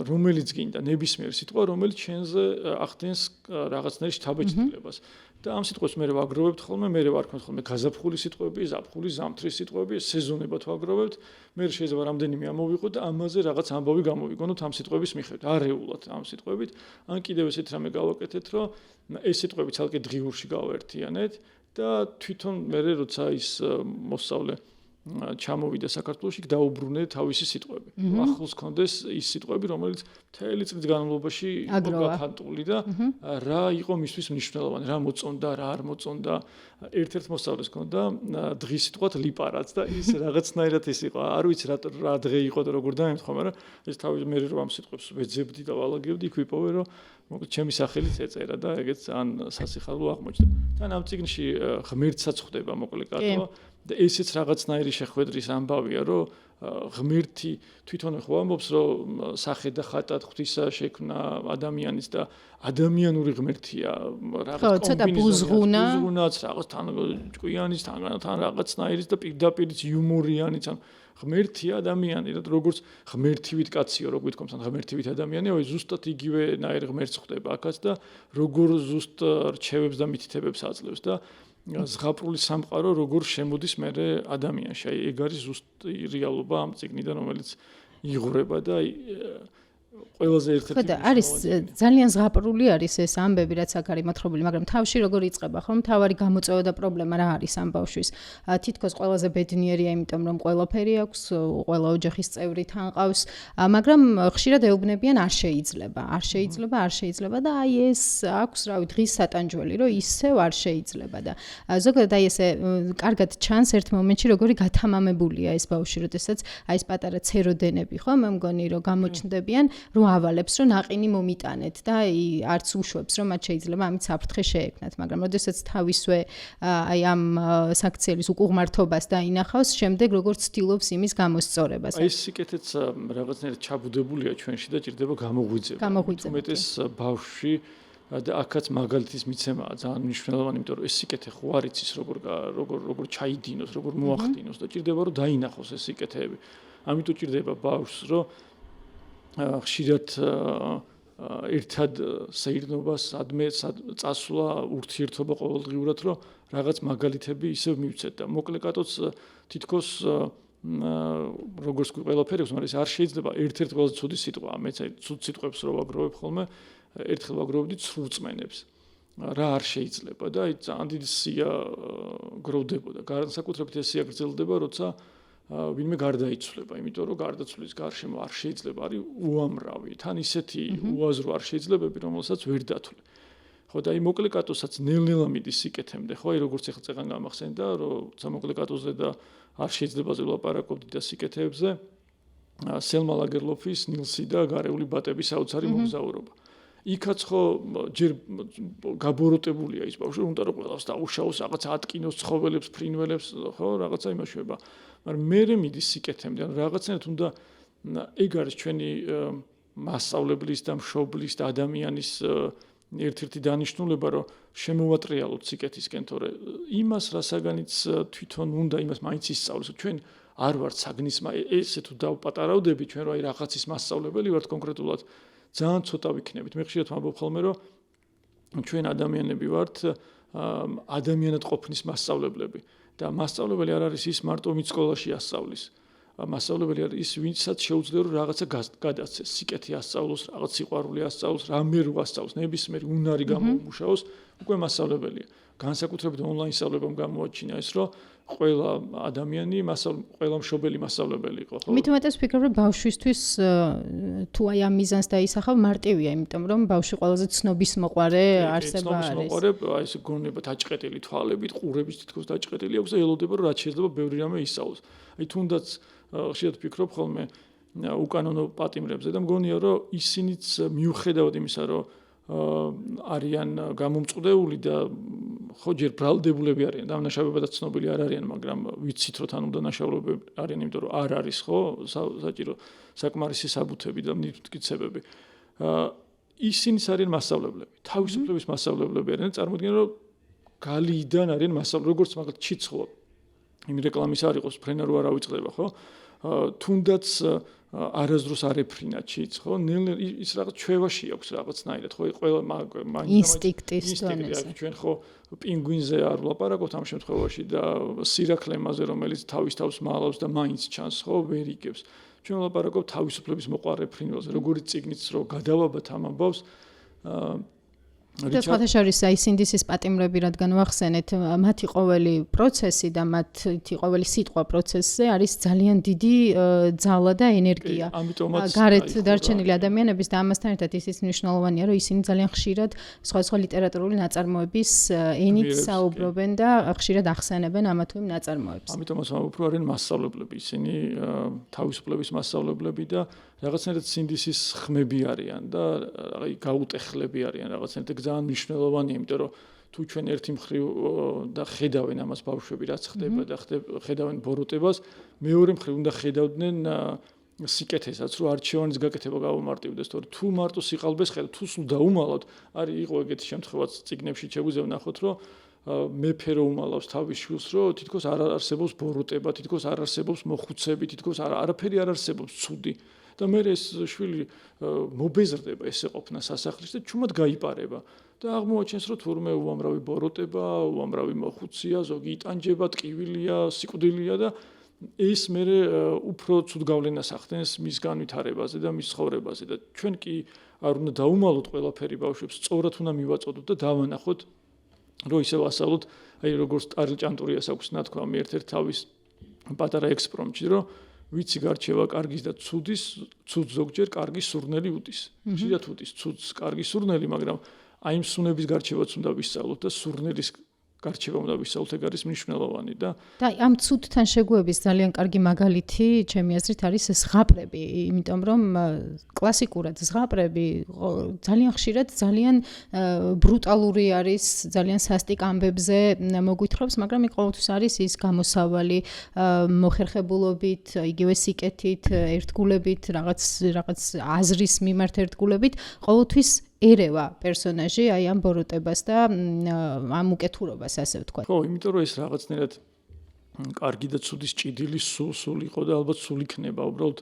რომელიც გინდა, ნებისმიერი სიტყვა, რომელიც ჩვენზე ახდენს რაღაცნაირ შთაბეჭდილებას. და ამ სიტყვებს მე ვაგროვებთ ხოლმე, მე ვარქმევთ ხოლმე გაზაფხული სიტყვები, ზაფხული, ზამთრის სიტყვები, სეზონებად ვაგროვებთ. მე შეიძლება რამდენიმე ამოვიღოთ და ამაზე რაღაც ამბავი გამოვიგონოთ ამ სიტყვების მიხედვით, არეულად ამ სიტყვებით. ან კიდევ ესეთ რამე გავაკეთეთ, რომ ეს სიტყვები ცალკე დღიურში გავაერთიანეთ და თვითონ მე როცა ის მოსწავლე ჩამოვიდა საქართველოში, დაუბრუნე თავისი სიტყვები. ახლოს კონდეს ის სიტყვები, რომელიც მთელი წლის განმავლობაში იყო გაფანტული და რა იყო მისთვის მნიშვნელოვანი, რა მოწონდა, რა არ მოწონდა. ერთ-ერთ მოსწავლეს ჰქონდა დღის სიტყვათ ლიპარაც და ის რაღაცნაირად ის იყო. არ ვიცი რა დღე იყო და როგორ დაემთხვა, მაგრამ ეს თავი მე რომ ამ სიტყვებს ვეძებდი და ვალაგებდი, იქ ვიპოვე, რომ მოკლედ ჩემი სახელით ეწერა და ეგეც ან სასიხალო აღმოჩნდა. თან ამ წიგნში ღმერთსაც ხვდება მოკლედ კატო და ესეც რაღაცნაირი შეხვედრის ამბავია, რომ ღმერთი თვითონ ხო ამბობს, რომ სახე და ხატად ღვთისა შექმნა ადამიანის და ადამიანური ღმერთია, რაღაც ბუზღუნაც, რაღაც თან ჭკვიანის, თან რაღაცნაირის და პირდაპირიც იუმორიანიც, ან ღმერთია ადამიანი და როგორც ღმერთივით კაციო, რო გვითქვამს, ან ღმერთივით ადამიანია, ზუსტად იგივენაირ ღმერთს ხვდება აქაც და როგორ ზუსტ რჩევებს და მითითებებს აძლევს და ზღაპრული სამყარო როგორ შემოდის მერე ადამიანში. აი ეგ არის ზუსტი რეალობა ამ წიგნიდან, რომელიც იღვრება და ყველაზე ერთ-ერთი ხო და არის ძალიან ზღაპრული არის ეს ამბები, რაც აქ არის მოთხრობილი, მაგრამ თავში როგორ იწყება, ხო? მთავარი გამოწვევა და პრობლემა რა არის ამ ბავშვის? თითქოს ყველაზე ბედნიერია, იმიტომ რომ ყველაფერი აქვს, ყველა ოჯახის წევრი თან ყავს, მაგრამ ხშირად ეუბნებიან არ შეიძლება და აი ეს აქვს, რავი, დღის სატანჯველი, რომ ისევ არ შეიძლება და ზოგადად აი ესე კარგად ჩანს ერთ მომენტში, როგორი გათამამებულია ეს ბავშვი, როდესაც აი ეს პატარა ცეროდენები, ხო? მე მგონი რომ გამოჩნდებიან რომ ავალებს, რომ ნაყინი მომიტანეთ და არც უშვებს, რომ მათ შეიძლება ამით საფრთხე შეექმნათ, მაგრამ როდესაც თავისვე აი ამ საქციელის უკუღმართობას დაინახავს, შემდეგ როგორც ცდილობს იმის გამოსწორებას. აი ეს სიკეთეც რაღაცნაირად ჩაბუდებულია ჩვენში და ჭირდება გამოღვიძება. უმეტეს ბავშვი და აქაც მაგალითის მიცემაა ძალიან მნიშვნელოვანი, იმიტომ რომ ეს სიკეთე ხო არ იცის როგორ ჩაიდინოს, როგორ მოახდინოს და ჭირდება რომ დაინახოს ეს სიკეთეები. ამიტომ ჭირდება ბავშვს, რომ ხშირად ერთად საერთნობას ადმე წასვლა ურთიერთობა ყოველდღიურად, რომ რაღაც მაგალითები ისევ მივცეთ და მოკლე კატოც თითქოს როგორც ყველაფერი აქვს, მაგრამ ეს არ შეიძლება ერთ-ერთ ყველაზე ცუდი სიტყვა, მეც აი ცუდ სიტყვებს რო ვაგროვებ ხოლმე, ერთხელ ვაგროვებდი ცრურწმენებს. რა არ შეიძლება და აი ძალიან დიდი სია გროვდებოდა. განსაკუთრებით ეს სია გრძელდება, როცა ვინმე გარდაიცვლება, იმიტომ რომ გარდაცვლის გარშემო არ შეიძლება, არის უამრავი, თან ისეთი უაზრო არ შეიძლებები, რომელსაც ვერ დათვლი. ხო და აი მოკლე კატოსაც ნელ-ნელა მიდის სიკეთემდე, ხო, აი როგორც ახლა წეგან გამახსენდა, რომ მოკლე კატოზე და არ შეიძლება ლაპარაკობდი და სიკეთეებზე, სელმა ლაგერლოფის, ნილსი და გარეული ბატების საოცარი მოგზაურობა. იქაც ხო ჯერ გაბოროტებულია ის ბავშვი, უნდა რომ ყველას დაუშაოს, რაღაც ატკინოს ცხოველებს, ფრინველებს, ხო, რაღაცა იმაშვება. მაგრამ მერე მიდის სიკეთემდე, ან რაღაცნაირად უნდა ეგ არის ჩვენი მასწავლებლის და მშობლის და ადამიანის ერთ-ერთი დანიშნულება, რომ შემოვატრიალოთ სიკეთისკენ, თორე იმას რასაგანიც თვითონ უნდა იმას მაინც ისწავლოს. ჩვენ არ ვართ საგნისმა, ესე თუ დავპატარავდები ჩვენ რომ აი რაღაცის მასწავლებელი ვართ კონკრეტულად ძალიან ცოტა ვიქნებით. მე ხშირად ვამბობ ხოლმე, რომ ჩვენ ადამიანები ვართ ადამიანად ყოფნის მასწავლებლები და მასწავლებელი არ არის ის მარტო ვინც სკოლაში ასწავლის. მასწავლებელი არის ის, ვინცაც შეუძლია რომ რაღაცა გადასცეს, სიკეთე ასწავლოს, რაღაც სიყვარული ასწავლოს, რამე რო ასწავლოს, ნებისმიერი უნარი გამოუმუშაოს, უკვე მასწავლებელია. განსაკუთრებით ონლაინ სწავლებამ გამოაჩინა ეს, რომ ყველა ადამიანი, ყველა მშობელი მასწავლებელი იყო, ხო? მით უმეტეს ვფიქრობ, რომ ბავშვისთვის თუ აი ამ მიზანს დაისახავ, მარტივია, იმიტომ რომ ბავშვი ყველაზე ცნობის მოყარე არსება არის. ცნობის მოყარე, აი ეს გონება დაჭყეტილი თვალებით, ყურებით თითქოს დაჭყეტილი აქვს და ელოდება რომ რაც შეიძლება ბევრი რამე ისწავლოს. აი თუნდაც ხშირად ვფიქრობ ხოლმე უკანონო პატიმრებზე და მგონია რომ ისინიც მიუხედავად იმისა, რომ არიან გამომწყდეული და ხო ჯერ ბრალდებულები არიან, დამნაშავებადაც ცნობილი არ არიან, მაგრამ ვიცით რომ თან უნდა ნაშაულებები არიან, იმიტომ რომ არ არის ხო საჭირო საკმარისი საბუთები და მტკიცებები. ისინიც არიან მასწავლებლები, თავისუფლების მასწავლებლები არიან, წარმოიდგინე რომ გალიიდან არიან მასწავლებლები, როგორც მაგალითად ჩიცხო იმ რეკლამის არ იყოს, ფრენა რო არ ავიწყდება, ხო? თუნდაც არასდროს არ ეფრინა ჩიც, ხო? ნელ-ნელა ის რაღაც ჩვევაში აქვს რაღაცნაირად, ხო? ყველა ინსტინქტის დონეზე. ჩვენ ხო პინგვინზე არ ვლაპარაკობთ ამ შემთხვევაში და სირაქლემაზე, რომელიც თავის თავს მალავს და მაინც ჩანს, ხო? ვერ იგებს. ჩვენ ვლაპარაკობთ თავისუფლების მოყარე ფრინველზე, როგორიც წიგნიც რო გადავაბათ ამ ამბავს, და სხვადასხვა აი სინდისის პატიმრები რადგან ვახსენეთ, მათი ყოველი პროცესი და მათი ყოველი სიტყვა პროცესზე არის ძალიან დიდი ძალა და ენერგია. გარეთ დარჩენილი ადამიანების და ამასთან ერთად ისიც მნიშვნელოვანია, რომ ისინი ძალიან ხშირად სხვადასხვა ლიტერატურული ნაწარმოების ენით საუბრობენ და ხშირად ახსენებენ ამა თუ იმ ნაწარმოებს. ამიტომაც უფრო არიან მასწავლებლები, ისინი თავისუფლების მასწავლებლები და რაღაცნაირად სინდისის ხმები არიან და აი გაუტეხლები არიან რაღაცნაირად ძალიან მნიშვნელოვანია, იმიტომ რომ თუ ჩვენ ერთი მხრივ და ხედავენ ამას ბავშვები რაც ხდება და ხედავენ ბოროტებას, მეორე მხრივ უნდა ხედავდნენ სიკეთესაც, რომ არჩევანის გაკეთება გავუმარტივდეს, თორე თუ მარტო სიყალბეს ხედავთ, თუ სულ დაუმალავთ, არის იყო ეგეთი შემთხვევაც წიგნებში შეგვიძლია ვნახოთ, რომ მეფე რო უმალავს თავის შვილს, რომ თითქოს არ არსებობს ბოროტება, თითქოს არ არსებობს მოხუცები, თითქოს არაფერი არ არსებობს ცუდი. და მე ეს შვილი მობეზრდება ესე ყოფნა სასახლის და ჩუმად გაიპარება და აღმოაჩენს რომ თურმე უამრავი ბოროტება, უამრავი მოხუცია, ზოგი იტანჯება, ტკივილია, სიკვდილია და ეს მე უფრო ცუდ გავლენას ახდენს მის განვითარებაზე და მის ცხოვრებაზე და ჩვენ კი არ უნდა დაუმალოთ ყველაფერი ბავშვებს, სწორად უნდა მივაწოდოთ და დავანახოთ რომ ისევ ასწავლოთ, აი როგორც ტარილ ჭანტურიას აქვს ნათქვა მე ერთ-ერთ თავის პატარა ექსპრომტში რომ ვიცი გარჩევა კარგის და ცუდის, ცუდ ზოგჯერ კარგი სურნელი უდის. ხშირად უდის ცუდს კარგი სურნელი, მაგრამ აი იმ სუნების გარჩევაც უნდა ვისწავლოთ და სურნელის გარჩევა უნდა ვისწავლოთ, ეგ არის მნიშვნელოვანი და ამ ცუდთან შეგუების ძალიან კარგი მაგალითი, ჩემი აზრით, არის ზღაპრები, იმიტომ რომ კლასიკურად ზღაპრები ძალიან ხშირად ძალიან ბრუტალური არის, ძალიან სასტიკ ამბებზე მოგვითხრობს, მაგრამ იქ ყოველთვის არის ის გამოსავალი მოხერხებულობით, იგივე სიკეთით, ერთგულებით, რაღაც აზრის მიმართ ერთგულებით, ყოველთვის ერევა პერსონაჟი აი ამ ბოროტებას და ამ უკეთურობას ასე ვთქვა. ხო, იმიტომ რომ ეს რაღაცნაირად კარგი და ცუდის ჭიდილი სულ იყო და ალბათ სულ იქნება, უბრალოდ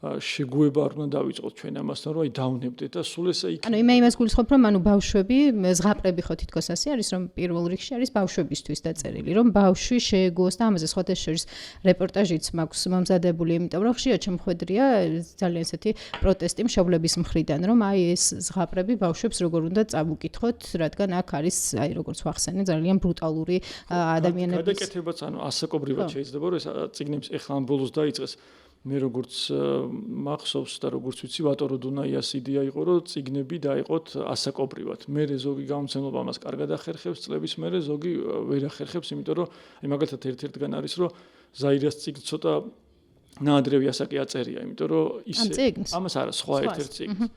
შეგუება არ უნდა დავიწყოთ ჩვენ ამასთან, რომ აი დავნებდეთ და სულ ესე იქნება. ანუ იმას გულისხმობ, რომ ბავშვები, ზღაპრები ხო თითქოს ასე არის, რომ პირველ რიგში არის ბავშვებისთვის დაწერილი, რომ ბავშვი შეეგუოს და ამაზე სხვადასხვა რეპორტაჟიც მაქვს მომზადებული, იმიტომ რომ ხშირად შემოხვედრია ძალიან ესეთი პროტესტი მშობლების მხრიდან, რომ აი ეს ზღაპრები ბავშვებს როგორ უნდა წამუკითხოთ, რადგან აქ არის აი როგორც ვახსენე, ძალიან ბრუტალური ადამიანების გადაკეთებაც, ანუ ასაკობრივად შეიძლება რომ ეს წიგნებს ეხლა ამ ბოლოს დაიწყეს. მე როგორც მახსოვს და როგორც ვიცი, ვატორო დუნაიას იდეა იყო, რომ წიგნები დაიყოთ ასაკობრივად. მე ზოგი გამომცემლობა ამას კარგად ახერხებს, წლების მერე ზოგი ვერ ახერხებს, იმიტომ რომ აი მაგალითად ერთ-ერთგან არის, რომ ზაირას წიგნ ცოტა ნაადრევი ასაკი აწერია, იმიტომ რომ ისე ამას არა, სხვა ერთ-ერთ წიგნს.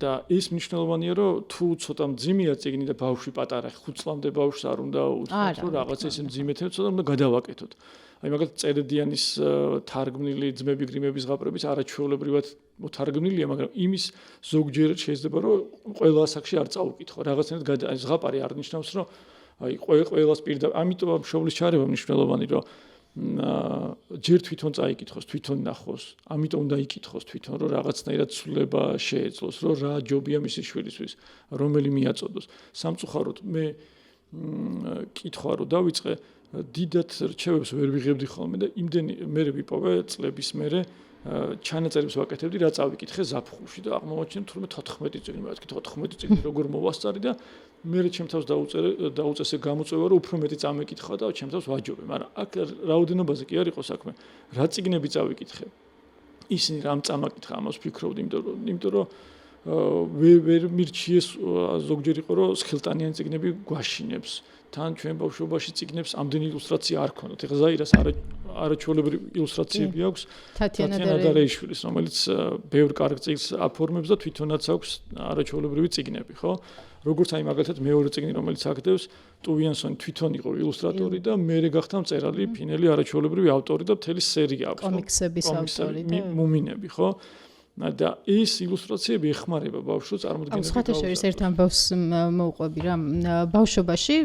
და ის მნიშვნელოვანია, რომ თუ ცოტა მძიმეა წიგნი და ბავშვი პატარა 5 წლამდე ბავშვს არ უნდა უთხრათ, რომ რაღაცა ისე მძიმეთებს ცოტა უნდა გადავაკეთოთ. აი მაგალითად წერედიანის თარგმნილი ძმები გრიმების ზღაპრების არაჩვეულებრივად მოთარგმნილია, მაგრამ იმის ზოგჯერ შეიძლება რომ ყველა ასაკში არ წაუკითხო. რაღაცნაირად ზღაპარი არ ნიშნავს, რომ აი ყველას პირდაპირ, ამიტომ მშობლის ჩარევა მნიშვნელოვანი, რომ ჯერ თვითონ წაიკითხოს, თვითონ ნახოს, ამიტომ უნდა იკითხოს თვითონ, რომ რაღაცნაირად ცვლილება შეეძლოს, რომ რა ჯობია მისი შვილისთვის, რომელი მიაწოდოს. სამწუხაროდ მე კითხვა რომ დავიწყე დიდად რჩევებს ვერ ვიღებდი ხოლმე და იმდენი მე ვიპოვე წლების მერე ჩანაწერებს ვაკეთებდი, რა წავიკითხე ზაფხულში და აღმოვაჩინე თურმე 14 წელი, მეთქი 14 წელი როგორ მოვასწარი და მე ჩემ თავს დაუწესე გამოწვევა, რომ უფრო მეტი წამეკითხა და ჩემ თავს ვაჯობე, მაგრამ აქ რაოდენობაზე კი არ იყო საქმე. რა წიგნები წავიკითხე? ისინი რამ წამაკითხა, ამას ვფიქრობდი, იმიტომ რომ ვერ მირჩიეს ზოგჯერ იყო რომ სხილტანიანი წიგნები გვაშინებს. თან ჩვენ ბავშვობაში წიგნებს ამდენი ილუსტრაცია არ ქონდათ. ეხლა ზაირას არაჩვეულებრივი ილუსტრაციები აქვს თათიანა დარეიშვილის, რომელიც ბევრ კარგ წიგნს აფორმებს და თვითონაც აქვს არაჩვეულებრივი წიგნები, ხო? როგორც აი მაგალითად მეორე წიგნი, რომელიც აქდევს, ტუვიანსონი თვითონ იყო ილუსტრატორი და მერე გახდა მწერალი, ფინელი არაჩვეულებრივი ავტორი და მთელი სერია აქვს. კომიქსების ავტორი და მუმინები, ხო? და ეს ილუსტრაციები ეხმარება ბავშვს წარმოდგენილ. სხვათა შორის ერთ ამბავს მოვყვები რა, ბავშვობაში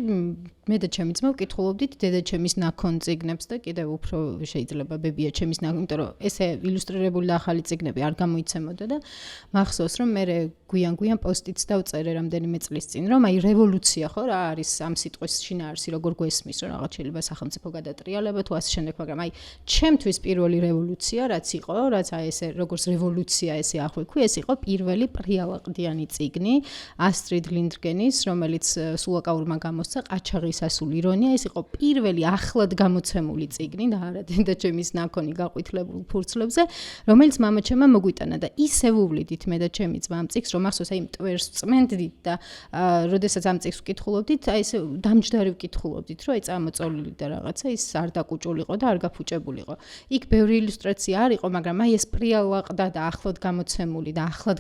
მე და ჩემი ძმა ვკითხულობდით დედაჩემის ნაქონ წიგნებს და კიდევ უფრო შეიძლება ბებია ჩემის ნაქონ, იმიტომ რომ ესე ილუსტრირებული და ახალი წიგნები არ გამოიცემოდა და მახსოვს რომ მე გვიან პოსტიც დავწერე რამდენიმე წლის წინ, რომ აი რევოლუცია ხო რა არის ამ სიტყვის შინაარსი, როგორ გვესმის, რომ რაღაც შეიძლება სახელმწიფო გადატრიალება თუ ასე შემდეგ, მაგრამ აი ჩემთვის პირველი რევოლუცია რაც იყო, რაც აი ესე როგორც რევოლუცია ინტუიცია ესე აღვიქვი, ეს იყო პირველი პრიალაყდიანი წიგნი ასტრიდ ლინდგენის, რომელიც სულაკაურმა გამოსცა ყაჩაღის ასული ირონია, ეს იყო პირველი ახლად გამოცემული წიგნი და არა დედაჩემის ნაქონი გაყვითლებულ ფურცლებზე, რომელიც მამაჩემმა მოგვიტანა და ისე ვუვლიდით მე და ჩემი ძმა ამ წიგნს, რომ ახსოვს აი მტვერს წმენდით და როდესაც ამ წიგნს ვკითხულობდით, აი ესე დამჯდარი ვკითხულობდით, რომ აი წამოწოლილი და რაღაცა ის არ დაკუჭულიყო და არ გაფუჭებულიყო. იქ ბევრი ილუსტრაცია არ იყო, მაგრამ აი ეს პრიალაყდა და ახლად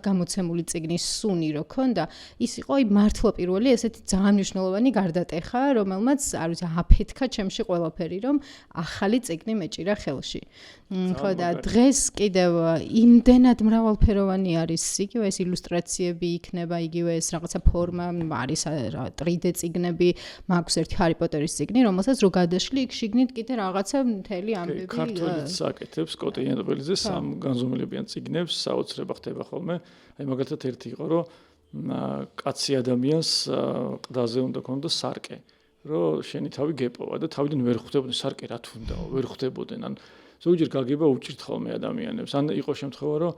გამოცემული წიგნის სუნი რო ქონდა, ის იყო აი მართლა პირველი ესეთი ძალიან მნიშვნელოვანი გარდატეხა, რომელმაც არ ვიცი აფეთქა ჩემში ყველაფერი, რომ ახალი წიგნი მეჭირა ხელში. ხო და დღეს კიდევ იმდენად მრავალფეროვანი არის, იგივე ეს ილუსტრაციები იქნება, იგივე ეს რაღაცა ფორმა, არის 3D წიგნები, მაქვს ერთი ჰარი პოტერის წიგნი, რომელსაც რო გადაშლი, იქ შიგნით კიდე რაღაცა მთელი ამბები. ქართულიც აკეთებს კოტე იანობელიძე სამ განზომილებიან წიგნებს, საოცრება ხდება ხოლმე. აი მაგალითად ერთი იყო, რომ კაცი ადამიანს ყდაზე უნდა ქონდეს სარკე, რომ შენი თავი გეპოვა და თავიდან ვერ ხვდებოდნენ სარკე რა თუნდაო, ვერ ხვდებოდნენ. ან ზოგჯერ გაგება უჭირთ ხოლმე ადამიანებს. ან იყო შემთხვევა, რომ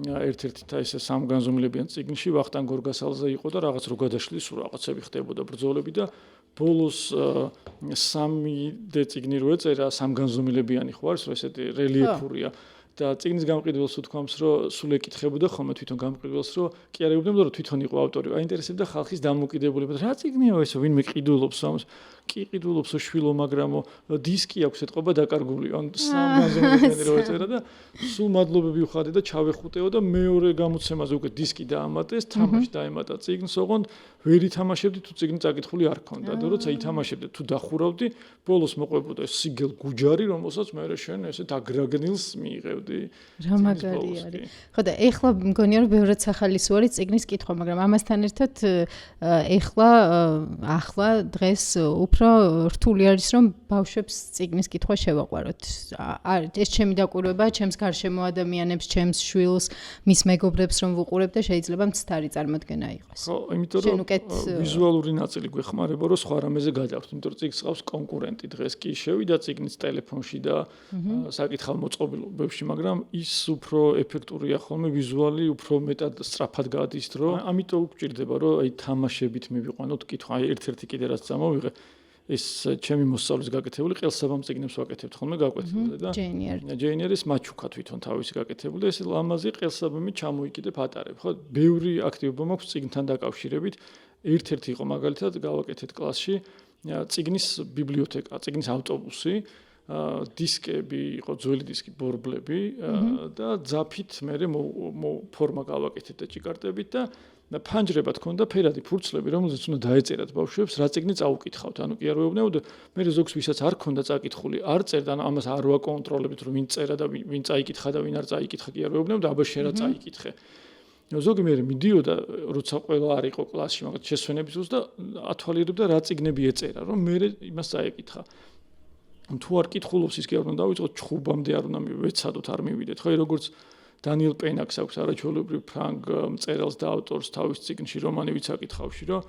ერთ-ერთი და ესე სამ განზომილებიან წიგნში ვახტანგ გორგასალზე იყო და რაღაც რო გადაშლი სულ რაღაცები ხდებოდა ბრძოლები და ბოლოს 3D წიგნი რო ეწერა სამ განზომილებიანი ხო არის, რომ ესეთი რელიეფურია. და წიგნის გამყიდველს უთქვამს, რომ სულ ეკითხებოდა ხოლმე თვითონ გამყიდველს, რომ კი არ ეუბნებოდა, რომ თვითონ იყო ავტორი. აინტერესებდა ხალხის დამოკიდებულება. რა წიგნია ეს, ვინმე ყიდულობს ამას? კი ყიდულობს შვილო, მაგრამო დისკი აქვს ეთყობა დაკარგული. ან სამ განზომილებიანი რო ეწერა და სულ მადლობები ვხადე და ჩავეხუტეო და მეორე გამოცემაზე უკვე დისკი დაამატეს, თამაში დაემატა წიგნს, ოღონდ ვერ ითამაშებდი თუ წიგნი წაკითხული არ ქონდა. და როცა ითამაშებდი თუ დახურავდი, ბოლოს მოყვებოდა სიგელ გუჯარი, რომელსაც მე შენ ესეთ აგრაგნილს მიიღებდი. რა მაგარი არის. ხო და ეხლა მგონია რომ ბევრად სახალისო არის წიგნის კითხვა, მაგრამ ამასთან ერთად ახლა დღეს უფრო რთული არის რომ ბავშვებს წიგნის კითხვა შევაყვაროთ. ეს ჩემი დაკვირვება, ჩემს გარშემო ადამიანებს, ჩემს შვილს, მის მეგობრებს რომ ვუყურებ და შეიძლება მცდარი წარმოდგენა იყოს. ხო, იმიტომ რომ ვიზუალური ნაწილი გვეხმარება რომ სხვა რამეზე გადავთ, იმიტომ რომ წიგნს ყავს კონკურენტი დღეს კი შევიდა წიგნის ტელეფონში და საკითხავ მოწყობილობებში, მაგრამ ის უფრო ეფექტურია ხოლმე ვიზუალი, უფრო მეტად სწრაფად გადის დრო. ამიტომ გვჭირდება რომ აი თამაშებით მივიყვანოთ კითხვა. აი ერთ-ერთი კიდე რაც წამოვიღე ეს ჩემი მოსწავლის გაკეთებული ყელსაბამ წიგნებს ვაკეთებთ ხოლმე გაკვეთილზე და ჯეინერის მაჩუკა თვითონ თავისი გაკეთებული და ეს ლამაზი ყელსაბამი ჩამოიკიდებ ატარებ. ხო, ბევრი აქტივობა მაქვს წიგნთან დაკავშირებით. ერთ-ერთი იყო მაგალითად გავაკეთეთ კლასში წიგნის ბიბლიოთეკა, წიგნის ავტობუსი, დისკები იყო, ძველი დისკი, ბორბლები და ძაფით მე ფორმა გავაკეთეთ და ჭიკარტებით და ფანჯრებად ქონდა ფერადი ფურცლები, რომელზეც უნდა დაეწერათ ბავშვებს, რა წიგნი წაუკითხავთ. ანუ კი არ ვეუბნებოდ, მე ზოგს ვისაც არ ქონდა წაკითხული, არ წერდა, ანუ ამას არ ვაკონტროლებთ, რომ ვინ წერა და ვინ წაიკითხა და ვინ არ წაიკითხა, კი არ ვეუბნებოდ, აბა შენ რა წაიკითხე. ზოგი მე მიდიოდა, როცა ყველა არ იყო კლასში, მაგათ შესვენების დროს და ათვალიერებდა რა წიგნები ეწერა, რომ მე იმას წაეკითხა. თუ არ კითხულობს ის კი არ უნდა დავიწყოთ ჩხუბამდე არ უნდა ვეცადოთ არ მივიდეთ. ხო, როგორც დანიელ პენაკს აქვს არაჩვეულებრივ ფრანგ მწერალს და ავტორს თავის წიგნში რომანივიც აკითხავში, რომ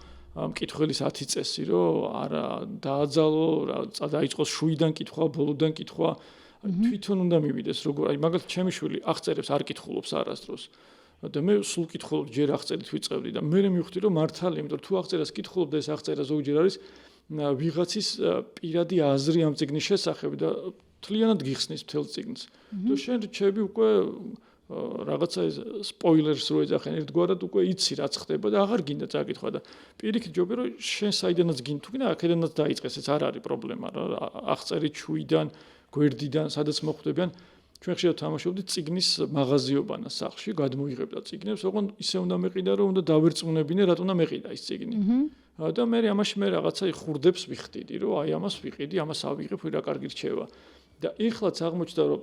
მკითხველის 10 წესი, რომ არა დააძალო, დაიწყოს შუიდან კითხვა, ბოლოდან კითხვა, თვითონ უნდა მივიდეს, როგორ აი მაგალითად ჩემი შვილი აღწერებს არ კითხულობს არასდროს. და მე სულ კითხულობ ჯერ აღწერით ვიწყებდი და მე მივხვდი რომ მართალია, იმიტომ რომ თუ აღწერას კითხულობ და ეს აღწერა ზოგჯერ არის ვიღაცის პირადი აზრი ამ წიგნის შესახებ და თლიანად გიხსნის მთელ წიგნს. თუ შენ რჩები უკვე რაღაცა სპოილერს რო ეძახენ ერთგვარად უკვე იცი რაც ხდება და აღარ გინდა წაკითხვა და პირიქით ჯობია რომ შენ საიდანაც გინდა თუ გინდა აქედანაც დაიწყეს ეს არ არის პრობლემა რა აღწერით შუიდან გვერდიდან სადაც მოხვდებიან ჩვენ ხშირად თამაშობდით წიგნის მაღაზიობანას სახლში გადმოიღებდა წიგნებს ოღონდ ისე უნდა მეყიდა რომ უნდა დავერწმუნებინე რატომ უნდა მეყიდა ის წიგნი და მე ამაში მე რაღაცა იხურდებს ვიხდიდი რომ აი ამას ვიყიდი ამას ავიღებ რა კარგი რჩევა და ეხლაც აღმოჩნდა რომ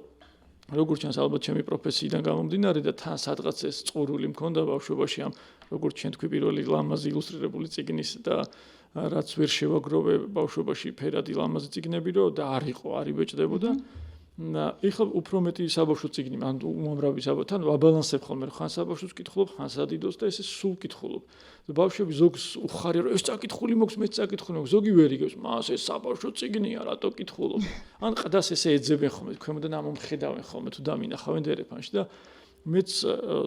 როგორც ჩანს ალბათ ჩემი პროფესიიდან გამომდინარე და თან სადღაც ეს წყურვილი მქონდა ბავშვობაში ამ როგორც ჩვენ თქვი პირველი ლამაზი ილუსტრირებული წიგნის და რაც ვერ შევაგროვე ბავშვობაში ფერადი ლამაზი წიგნები რომ და არ იყო არ იბეჭდებოდა ეხლა უფრო მეტი საბავშვო წიგნი ან უმამრავი საბავშვოთან ვაბალანსებ ხოლმე ხან საბავშვოს კითხულობ ხან სადიდოს და ესე სულ კითხულობ და ბავშვები ზოგს უხარია რომ ეს წაკითხული მოქვს მეც წაკითხული მოქვს ზოგი ვერ იგებს მას ეს საბავშვო წიგნია რატო კითხულობ ან ყდას ესე ეძებენ ხოლმე ქვემოდან ამომხედავენ ხოლმე თუ დამინახავენ დერეფანში და მეც